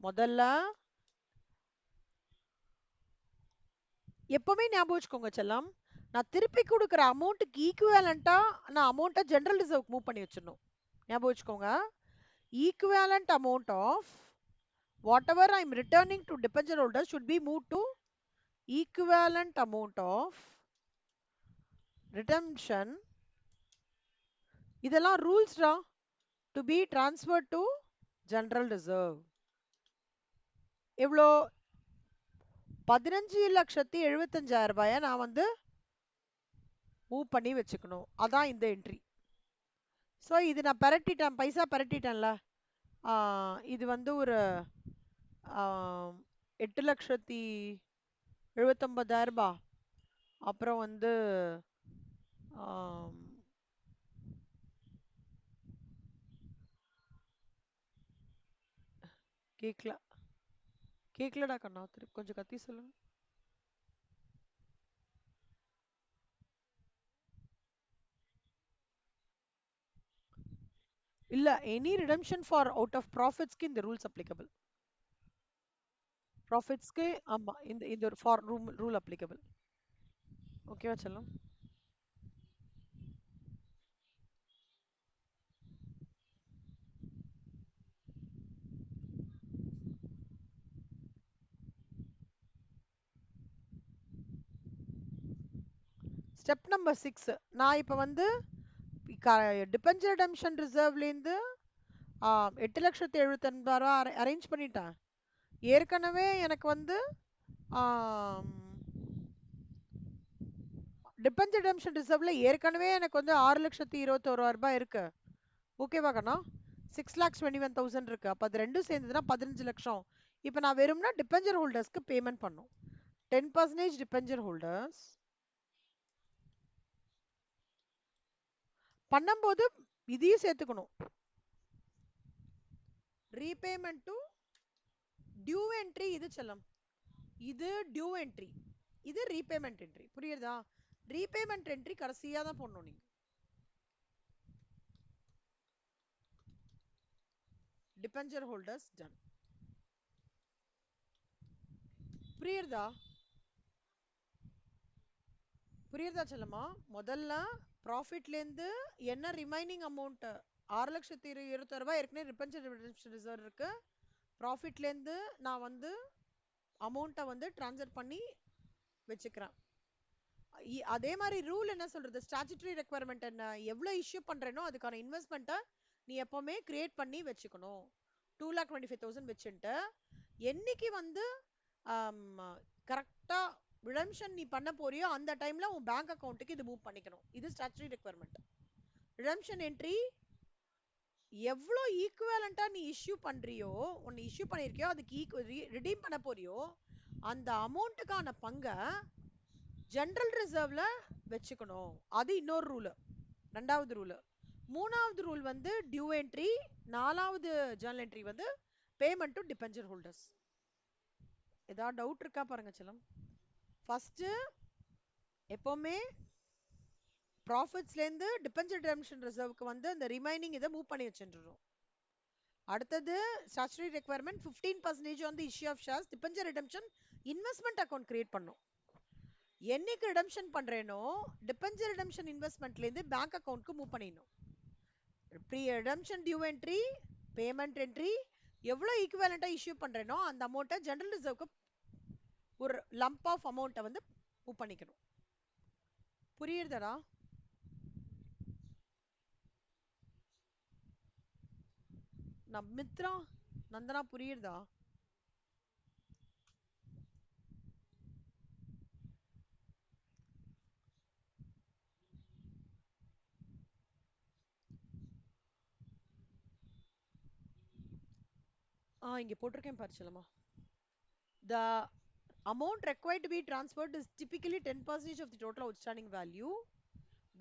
முதல்ல எப்பவுமே ஞாபகம் வச்சுக்கோங்க செல்லம், நான் திருப்பி கொடுக்குற அமௌண்ட்டுக்கு ஈக்குவேலண்டா நான் அமௌண்ட்டை ஜெனரல் ரிசர்வ் மூவ் பண்ணி வச்சிடணும். ஞாபகம் வச்சுக்கோங்க. Equivalent amount of whatever I am returning to debenture holder should be moved to equivalent amount of redemption. இதெல்லாம் ரூல்ஸ்டா. To be transferred to general reserve. எவ்வளோ? 15,75,000 நான் வந்து மூவ் பண்ணி வச்சுக்கணும். அதான் இந்த என்ட்ரி. ஸோ இது நான் பரட்டிட்டேன், பைசா பரட்டிட்டேன்ல. இது வந்து ஒரு 8,79,000. அப்புறம் வந்து ஆம், கேட்கல கேட்கலடா கண்ணா, திருப்பி கொஞ்சம் கத்தி சொல்லுங்க. இல்ல, any redemption for out of ப்ராஃபிட்ஸ்க்கு இந்த ரூல்ஸ் அப்ளிகபிள். ப்ராஃபிட்ஸ்க்கு ஆமா, இந்த இந்த ஒரு ஃபார் ரூல் அப்ளிகபிள். ஓகேவா செல்லம்? Step number 6. நான் இப்போ வந்து டிபெஞ்சர் ரிடம்ஷன் ரிசர்வ்லேருந்து 8,75,000 அரேஞ்ச் பண்ணிட்டேன். ஏற்கனவே எனக்கு வந்து டிபெஞ்சர் ரிடம்ஷன் ரிசர்வ்ல ஏற்கனவே எனக்கு வந்து 6,21,000 இருக்கு. ஓகேவா கண்ணா? 6,21,000 இருக்கு. அப்போ அது ரெண்டும் சேர்ந்ததுன்னா 15 லட்சம். இப்போ நான் வெறும்னா டிபெஞ்சர் ஹோல்டர்ஸ்க்கு பேமெண்ட் பண்ணும். 10% டிபெஞ்சர் ஹோல்டர்ஸ் பண்ணும்போது இதையும் சேர்த்துக்கணும். ரீபேமெண்ட் டு டியூ என்ட்ரி இது செல்லம். இது டியூ என்ட்ரி, இது ரீபேமெண்ட் என்ட்ரி. புரியுதா? ரீபேமெண்ட் என்ட்ரி கடைசியா தான் போடணும் நீங்க. Debenture holders done. புரியுதா? புரியுதா செல்லம்மா? முதல்ல ப்ராஃபிட்லேருந்து என்ன ரிமைனிங் அமௌண்ட் 6,21,000 ஏற்கனவே டிபெஞ்சர் ரிசர்வ் இருக்கு. ப்ராஃபிட்லேருந்து நான் வந்து அமௌண்ட்டை வந்து ட்ரான்ஸ்ஃபர் பண்ணி வச்சுக்கிறேன். அதே மாதிரி ரூல் என்ன சொல்றது? ஸ்டாச்சுட்டரி ரெக்குவயர்மெண்ட் என்ன? எவ்வளோ இஷ்யூ பண்றேனோ அதுக்கான இன்வெஸ்ட்மெண்ட்டை நீ எப்பவுமே கிரியேட் பண்ணி வச்சுக்கணும். 2,25,000 வச்சுட்டு என்னைக்கு வந்து கரெக்டா ரிடம்ஷன் நீ பண்ண போறியோ அந்த டைம்ல உன் பேங்க் அக்கௌண்ட்டுக்கு இது மூவ் பண்ணிக்கணும். இது ஸ்டாச்சுட்டரி ரெக்குவயர்மெண்ட். ரிடம்ஷன் என்ட்ரி எவ்வளோ ஈக்குவலண்டா நீ இஷ்யூ பண்றியோ, ஒன்னு இஷ்யூ பண்ணிருக்கியோ அதுக்கு ரிடீம் பண்ண போறியோ அந்த அமௌண்ட்டுக்கான பங்கை ஜெனரல் ரிசர்வ்ல வச்சுக்கணும். அது இன்னொரு ரூல். ரெண்டாவது ரூல். மூணாவது ரூல் வந்து டியூ என்ட்ரி. நாலாவது ஜர்னல் என்ட்ரி வந்து பேமெண்ட் டு டிபெஞ்சர் ஹோல்டர்ஸ். ஏதாவது டவுட் இருக்கா பாருங்க செல்லம். ஃபர்ஸ்ட் எப்பவுமே ப்ராஃபிட்ஸ்லேருந்து டிபெஞ்சர் ரிடம்ஷன் ரிசர்வ்க்கு வந்து அந்த ரிமைனிங் இதை மூவ் பண்ணி வச்சுருறோம். அடுத்தது statutory requirement 15% on the issue of shares debenture redemption investment account create பண்ணும். என்னைக்கு ரிடம்ஷன் பண்றேனோ டிபெஞ்சர் ரிடம்ஷன் இன்வெஸ்ட்மெண்ட்லேருந்து பேங்க் அக்கௌண்ட்க்கு மூவ் பண்ணிடணும். Pre redemption due entry, payment entry, எவ்வளோ ஈக்குவலண்டா இஷ்யூ பண்றேனோ அந்த அமௌண்ட்டை ஜெனரல் ரிசர்வ்க்கு ஒரு லம்ப் ஆஃப் அமௌண்ட்டை வந்து மூவ் பண்ணிக்கணும். புரியுறதா? மித்ரா நந்தனா புரியுறதா? இங்க போட்டிருக்கேன் பாரு செல்லம்மா. The amount required to be transferred is typically 10% of the total outstanding value.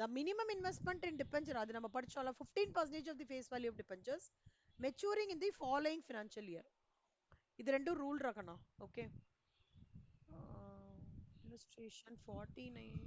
The minimum investment in debenture, அது நம்ம படிச்சோம்ல, 15% of the face value of debentures maturing in the following financial year. இது ரெண்டும் ரூல் இருக்கணும். Okay. illustration 49.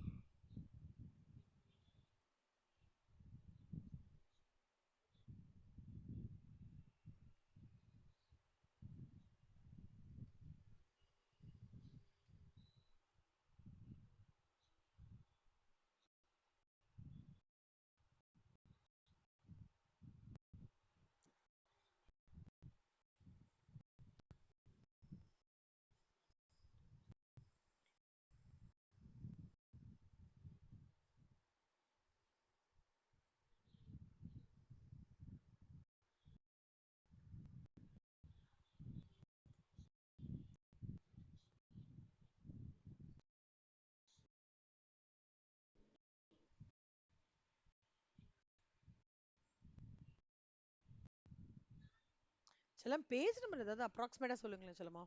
செல்லம் page number ஏதாவது அப்ராக்சிமேட்டா சொல்லுங்களேன் செல்லமா.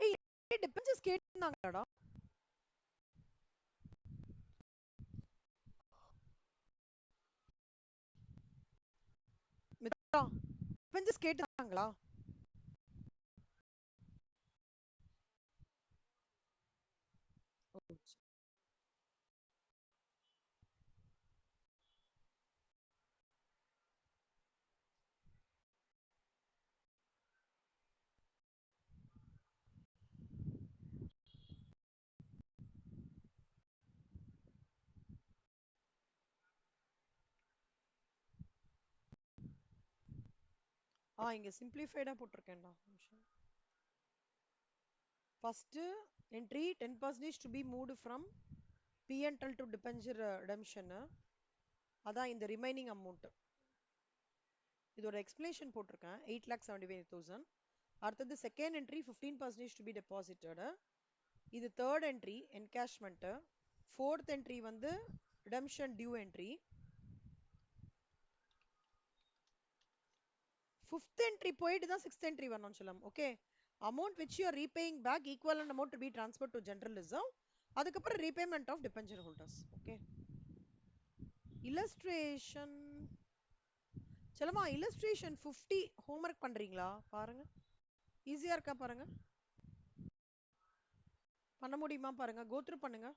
ஏய் டிபென்சர்ஸ் கேட்டிருந்தாங்களாடா? மித்ரா டிபென்சர்ஸ் கேட்டிருந்தாங்களா? இங்க சிம்பிளிஃபைடா போட்டிருக்கேன்டா. First entry 10% to be moved from P&L to debenture redemption. அதான் இந்த ரிமைனிங் அமௌண்ட். இதோட எக்ஸ்பிளேஷன் போட்டிருக்கேன் 8,75,000. அடுத்தது second entry 15% to be deposited. இது third entry encashment. Fourth entry வந்து redemption due entry. Fifth entry போயிட்டு தான் சிக்ஸ்த் என்ட்ரி வரணும் சொல்லம். Okay, amount which you are repaying back equivalent amount to be transfer to general reserve. அதுக்கப்புறம் repayment of debenture holders. Okay, illustration செல்லமா illustration 50 homework பண்றீங்களா பாருங்க. ஈஸியா இருக்கா பாருங்க. பண்ண முடியுமா பாருங்க, கோத்ரூ பண்ணுங்க.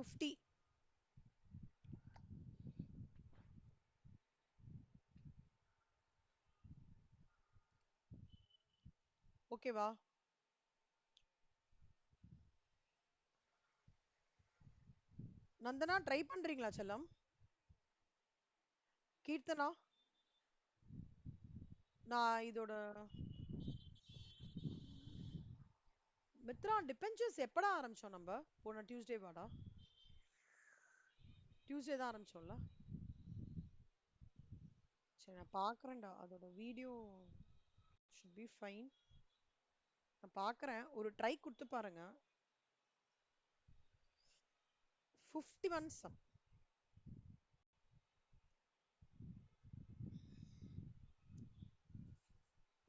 50 ஓகேவா? நந்தனா ட்ரை பண்றீங்களா செல்லம்? கீர்த்தனா நான் இதோட மித்ரா டிபென்ச்சர்ஸ் எப்படா ஆரம்பிச்சோம் நம்ம? போன டியூஸ்டே வாடா. டியூஸ்டே தான் ஆரம்பிச்சோம்ல. சரி நான் பார்க்குறேன்டா, அதோட வீடியோ should be fine. நான் பார்க்குறேன், ஒரு ட்ரை கொடுத்து பாருங்க. 51 sum.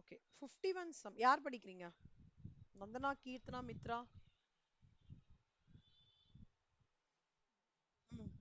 ஓகே 51 sum யார் படிக்கிறீங்க? நந்தனா, கீர்த்தனா, மித்ரா? ம்.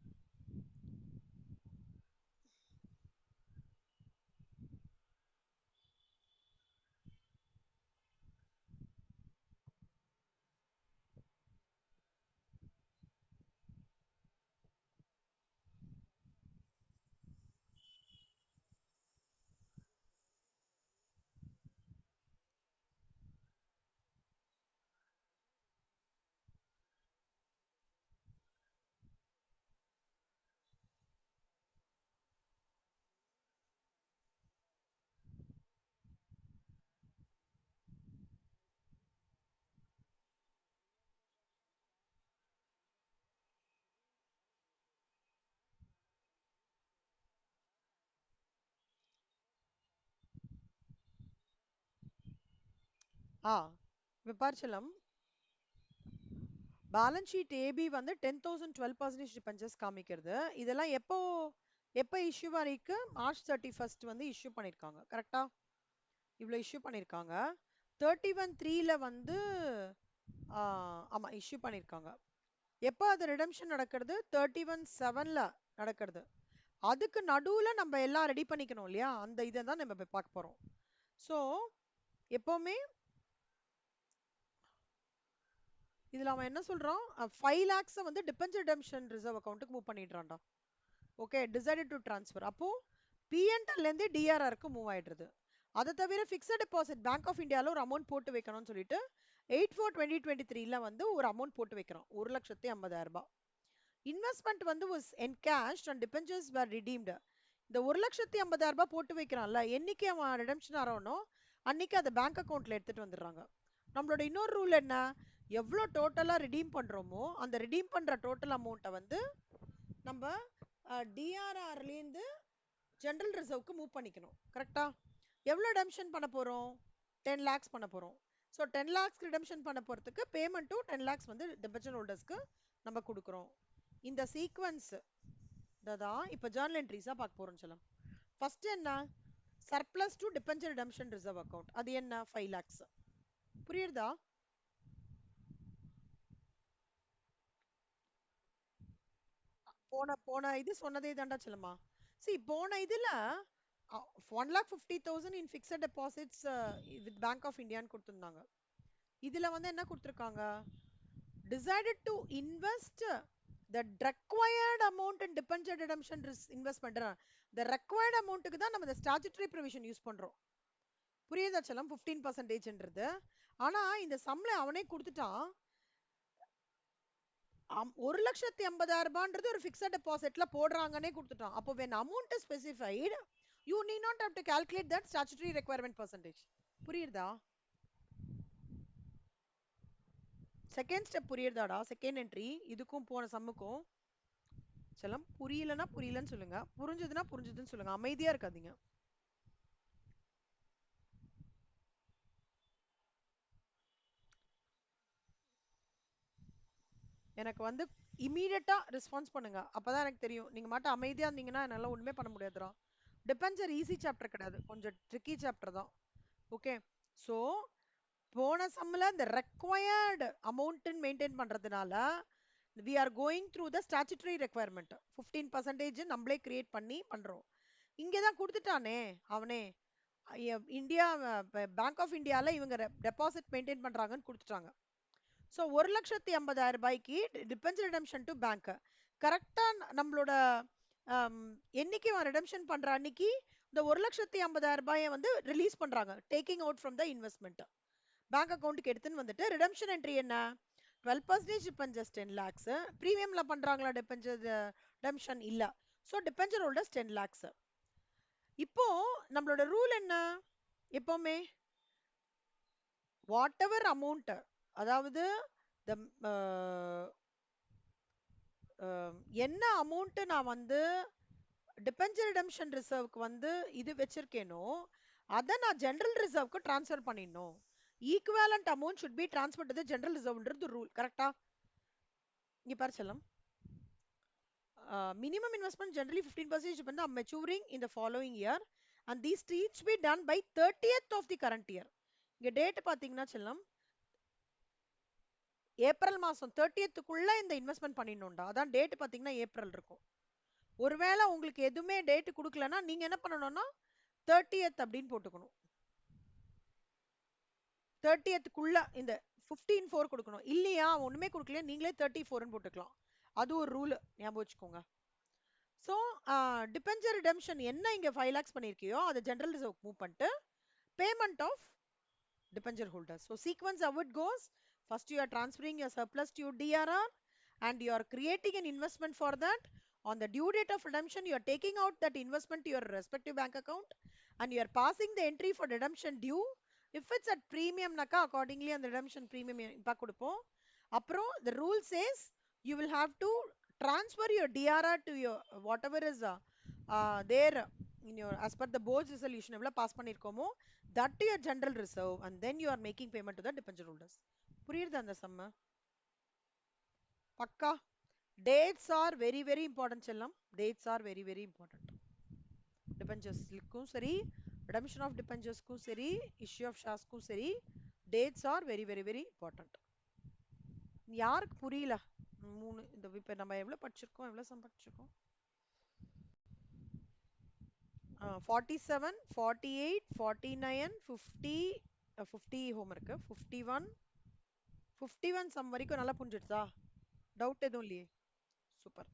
இப்போ பார்ச்சலம் பேலன்ஸ் ஷீட் ஏபி வந்து 10,000 12% டிபென்ச்சர்ஸ் காமிக்கிறது. இதெல்லாம் எப்போ இஷ்யூ ஆயிருக்கு? மார்ச் 31 வந்து இஷ்யூ பண்ணியிருக்காங்க. கரெக்டா? இவ்வளோ இஷ்யூ பண்ணியிருக்காங்க. 31/3ல வந்து ஆமா இஷ்யூ பண்ணியிருக்காங்க. எப்போ அது ரிடம்ஷன் நடக்கிறது? 31/7ல நடக்கிறது. அதுக்கு நடுவுல நம்ம எல்லாம் ரெடி பண்ணிக்கணும் இல்லையா? அந்த இதை தான் நம்ம இப்போ பார்க்க போறோம். ஸோ எப்பவுமே இதுல அவன் என்ன சொல்றான்? 5 lakhs வந்து டிபென்ச்சர் ரிடம்ஷன் ரிசர்வ் அக்கௌண்ட்டுக்கு மூவ் பண்ணிடுறான்டா. Okay, decided to transfer. அப்போ பிஎன்எல்ல இருந்து டிஆர்ஆருக்கு மூவ் ஆயிடுறது. அதை தவிர ஃபிக்ஸட் டெபாசிட் பேங்க் ஆஃப் இந்தியாவில் ஒரு அமௌண்ட் போட்டு வைக்கணும்னு சொல்லிட்டு 8/4/2023ல வந்து ஒரு அமௌண்ட் போட்டு வைக்கிறோம், 1,50,000 இன்வெஸ்ட்மெண்ட் வந்து was encashed and debentures were redeemed. இந்த 1,50,000 போட்டு வைக்கிறான்ல, என்னைக்கு அவன் ரிடம்ஷன் ஆறானோ அன்னைக்கு அதை பேங்க் அக்கௌண்ட்ல எடுத்துட்டு வந்துடுறாங்க. நம்மளோட இன்னொரு ரூல் என்ன? எவ்வளோ டோட்டலாக ரிடீம் பண்ணுறோமோ அந்த ரிடீம் பண்ணுற டோட்டல் அமௌண்ட்டை வந்து நம்ம டிஆர்ஆர்லேருந்து ஜெனரல் ரிசர்வ்க்கு மூவ் பண்ணிக்கணும். கரெக்டா? எவ்வளோ redemption பண்ண போறோம்? 10 lakhs பண்ண போறோம். ஸோ 10 lakhs redemption பண்ண போறதுக்கு பேமெண்ட் டு 10 lakhs வந்து டிபெஞ்சர் ஹோல்டர்ஸ்க்கு நம்ம கொடுக்குறோம். இந்த சீக்வன்ஸ் தான் இப்போ ஜர்னல் என்ட்ரிஸா பார்க்க போறோம் சொல்லம். ஃபர்ஸ்ட் என்ன? Surplus to debenture redemption reserve account. அது என்ன? 5 lakhs. புரியுதா? போன இது சொன்னதே தாண்டா செல்லம்மா. போன இதுல 1,50,000 in fixed deposits with Bank of India ன்னு கொடுத்திருந்தாங்க. இதுல வந்து என்ன கொடுத்திருக்காங்க? Decided to invest the required amount in debenture redemption investment. the required amountக்கு தான் நம்ம the statutory provision யூஸ் பண்றோம். புரியுதா செல்லம்? 15%ன்றது. ஆனா இந்த சம்ல அவனே கொடுத்துட்டான். 1,50,000 ஒரு ஃபிக்ஸட் டெபாசிட்ல போடுறாங்கன்னே கொடுத்துட்டான். அப்போ when amount is specified, you need not have to calculate that statutory requirement percentage. புரியுதா? செகண்ட் ஸ்டெப் புரியுதாடா? செகண்ட் என்ட்ரி இதுக்கும் போன சம்முக்கும் செல்லம். புரியலன்னா புரியலன்னு சொல்லுங்க, புரிஞ்சதுன்னா புரிஞ்சதுன்னு சொல்லுங்க, அமைதியா இருக்காதீங்க. எனக்கு வந்து இமீடியட்டா ரெஸ்பான்ஸ் பண்ணுங்க, அப்பதான் எனக்கு தெரியும். நீங்க மட்டும் அமைதியா இருந்தீங்கன்னா என்னால ஒண்ணுமே பண்ண முடியாதுடா. டிபெஞ்சர் ஈஸி சாப்டர் கிடையாது, கொஞ்சம் ட்ரிக்கி சாப்டர் தான். ஓகே, சோ போன சம்ல இந்த ரெக்வயர்டு அமௌண்ட் மெயின்டைன் பண்றதுனால we are going through the statutory requirement. 15% நம்மளே கிரியேட் பண்ணி பண்றோம். இங்கதான் கொடுத்துட்டானே அவனே. இந்தியா பேங்க் ஆஃப் இந்தியால இவங்க டெபாசிட் மெயின்டைன் பண்றாங்கன்னு கொடுத்துட்டாங்க. So 1,50,000 defence redemption to bank. கரெக்டா நம்மளோட என்னைக்கு ரிடம்ஷன் பண்ற அன்னைக்கு இந்த 1,50,000 வந்து ரிலீஸ் பண்றாங்க, taking out from the investment. Bank அக்கௌண்ட்டுக்கு எடுத்துன்னு வந்துட்டு ரிடம்ஷன் என்ட்ரி என்ன? 12% டிபெஞ்சர்ஸ் 10 lakhs. பிரீமியம்ல பண்றாங்களா டிபெஞ்சர் ரிடம்ஷன்? இல்ல. So debenture holders 10 lakhs. இப்போ நம்மளோட ரூல் என்ன? எப்பவுமே வாட் எவர் அமௌண்ட், அதாவது என்ன அமௌண்ட் நான் வந்து டிபெஞ்சர் ரிடம்ஷன் ரிசர்வ்க்கு வந்து இது வச்சிருக்கேனோ அதை நான் ஜெனரல் ரிசர்வ்க்கு ட்ரான்ஸ்ஃபர் பண்ணிடணும். Equivalent amount should be transferred to the general reserve rule. கரெக்டா? இங்க பாரு செல்லம். Minimum investment generally 15% depend on maturing in the following year, and these needs be done by 30th of the current year. இங்க date பாத்தீங்கன்னா செல்லம், April மாசம் 30th இந்த investment பண்ணிடணும்டா. அதான் டேட் பாத்தீங்கன்னா ஏப்ரல் இருக்கும். ஒருவேளை உங்களுக்கு எதுவுமே டேட் கொடுக்கலன்னா நீங்க என்ன பண்ணணும்னா 30th அப்படின்னு போட்டுக்கணும். 30th இந்த 15/4 கொடுக்கணும். இல்லையா ஒண்ணுமே கொடுக்கல நீங்களே 34ன்னு போட்டுக்கலாம். அது ஒரு ரூல், ஞாபகம் வச்சுக்கோங்க. ஸோ டிபெஞ்சர் ரிடம்ஷன் என்ன இங்க 5 lakhs பண்ணிருக்கியோ அதை ஜெனரல் ரிசர்வ் மூவ் பண்ணிட்டு payment of debenture holders. So sequence how it goes: first you are transferring your surplus to your DRR and you are creating an investment for that. On the due date of redemption, you are taking out that investment to your respective bank account and you are passing the entry for redemption due. If it's at premium naka, accordingly on the redemption premium impact கொடுப்போம். அப்புறம் the rule says you will have to transfer your DRR to your whatever is there in your as per the board's resolution எவ்வளவு pass பண்ணிருக்கோமோ that to your general reserve and then you are making payment to the debenture holders. புரியுதா அந்த சம்ம? பக்கா? dates are very very important செல்லம். dates are very very important. debenturesக்கும் சரி, redemption of debenturesக்கும் சரி, issue of sharesக்கும் சரி, dates are very very very important. யாருக்கு புரியல? மூணு இந்த இப்ப நம்ம எவ்வளவு படிச்சிருக்கோம், எவ்வளவு சம் படிச்சிருக்கோம்? 47, 48, 49, 50, 50 ஹோம் இருக்கு, 51, 51 சம் வரைக்கும் நல்லா புரிஞ்சிடுதா? டவுட் எதுவும் இல்லையே? சூப்பர்.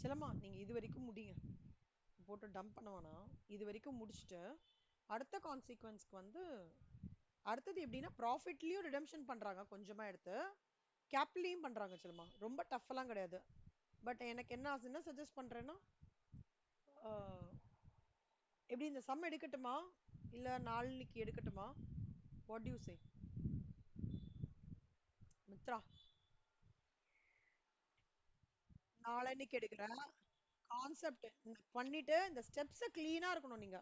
சிலம்மா நீங்க இது வரைக்கும் முடிங்க, போட்டு டம்ப் பண்ண வேணாம். இது வரைக்கும் முடிச்சுட்டு அடுத்த கான்சிக்வன்ஸ்க்கு வந்து அடுத்தது எப்படின்னா ப்ராஃபிட்லயும் ரிடம்ஷன் பண்றாங்க, கொஞ்சமா எடுத்து கேப்லயும் பண்றாங்க சிலம்மா. ரொம்ப டஃப் எல்லாம் கிடையாது. பட் எனக்கு என்ன சஜஸ்ட் பண்றேன்னா எப்படி இந்த சம் எடுக்கட்டுமா இல்ல நாளைக்கு எடுக்கட்டுமா? What do you say Mitra? நாளன்னைக்கு எடுக்கிறேன். கான்செப்ட் பண்ணிட்டு இந்த ஸ்டெப்ஸை கிளீனா இருக்கணும். நீங்க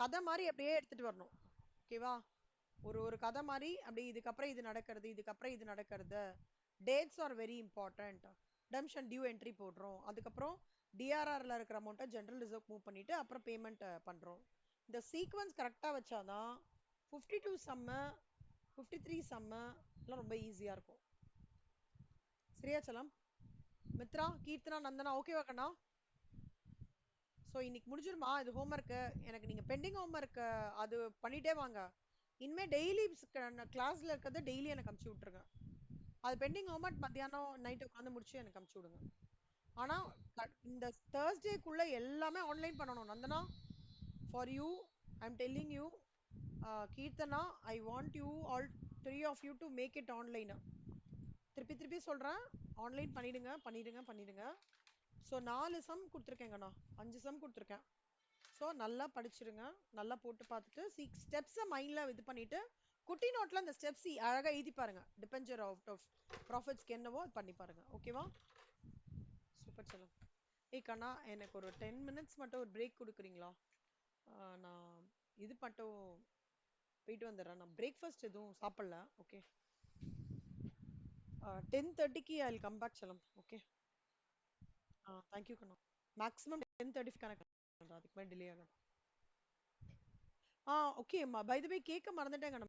கதை மாதிரி அப்படியே எடுத்துட்டு வரணும். ஓகேவா? ஒரு ஒரு கதை மாதிரி அப்படி இதுக்கப்புறம் இது நடக்கிறது, இதுக்கப்புறம் இது நடக்கிறது. Dates are very important. Redemption due entry போடுறோம், அதுக்கப்புறம் டிஆர்ஆர்ல இருக்கிற அமௌண்ட்டை ஜென்ரல் ரிசர்வ் மூவ் பண்ணிட்டு அப்புறம் பேமெண்ட் பண்றோம். இந்த சீக்வன்ஸ் கரெக்டா வச்சாதான் 52 சம்மு 53 சம்மு எல்லாம் ரொம்ப ஈஸியா இருக்கும். சரியா சலம்? மித்ரா, கீர்த்தனா, நந்தனா ஓகேவா கண்ணா? ஸோ இன்னைக்கு முடிஞ்சிருமா இது ஹோம்ஒர்க்கு? எனக்கு நீங்கள் பெண்டிங் ஹோம்ஒர்க் அது பண்ணிட்டே வாங்க. இனிமேல் டெய்லி கிளாஸில் இருக்கிறத டெய்லி எனக்கு அமுச்சு விட்ருங்க. அது பெண்டிங் ஹோம்ஒர்க் மத்தியானம் நைட்டு உட்காந்து முடிச்சு எனக்கு அமுச்சு விடுங்க. ஆனால் இந்த தேர்ஸ்டேக்குள்ளே எல்லாமே ஆன்லைன் பண்ணணும் Nandana. For you I am telling you. Keerthana, I want you all 3 of you to make it online. திருப்பி திருப்பி சொல்கிறேன், ஆன்லைன் பண்ணிடுங்க பண்ணிடுங்க பண்ணிடுங்க. ஸோ 4 சம் கொடுத்துருக்கேங்கண்ணா, 5 சம் கொடுத்துருக்கேன். ஸோ நல்லா படிச்சிருங்க, நல்லா போட்டு பார்த்துட்டு 6 ஸ்டெப்ஸை மைண்டில் இது பண்ணிவிட்டு குட்டி நோட்டில் அந்த ஸ்டெப்ஸ் அழகாக எழுதி பாருங்க. டிபெஞ்சர் அவுட் ஆஃப் ப்ராஃபிட்ஸ்க்கு என்னவோ அது பண்ணி பாருங்க. ஓகேவா? சூப்பர் செல்லம். கண்ணா, எனக்கு ஒரு 10 மினிட்ஸ் மட்டும் ஒரு பிரேக் கொடுக்குறீங்களா? நான் இது மட்டும் போயிட்டு வந்துடுறேன். நான் பிரேக்ஃபாஸ்ட் எதுவும் சாப்பிடல. ஓகே, 10:30க்கு ஐ வில் கம் பேக் செல்லம். ஓகே, தேங்க்யூ கண்ணா. மேக்ஸிமம் 10:30 கணக்கு, அதுக்கு மேலே டிலே ஆகும். ஓகே, பை த வே கேட்க மறந்துட்டேங்க.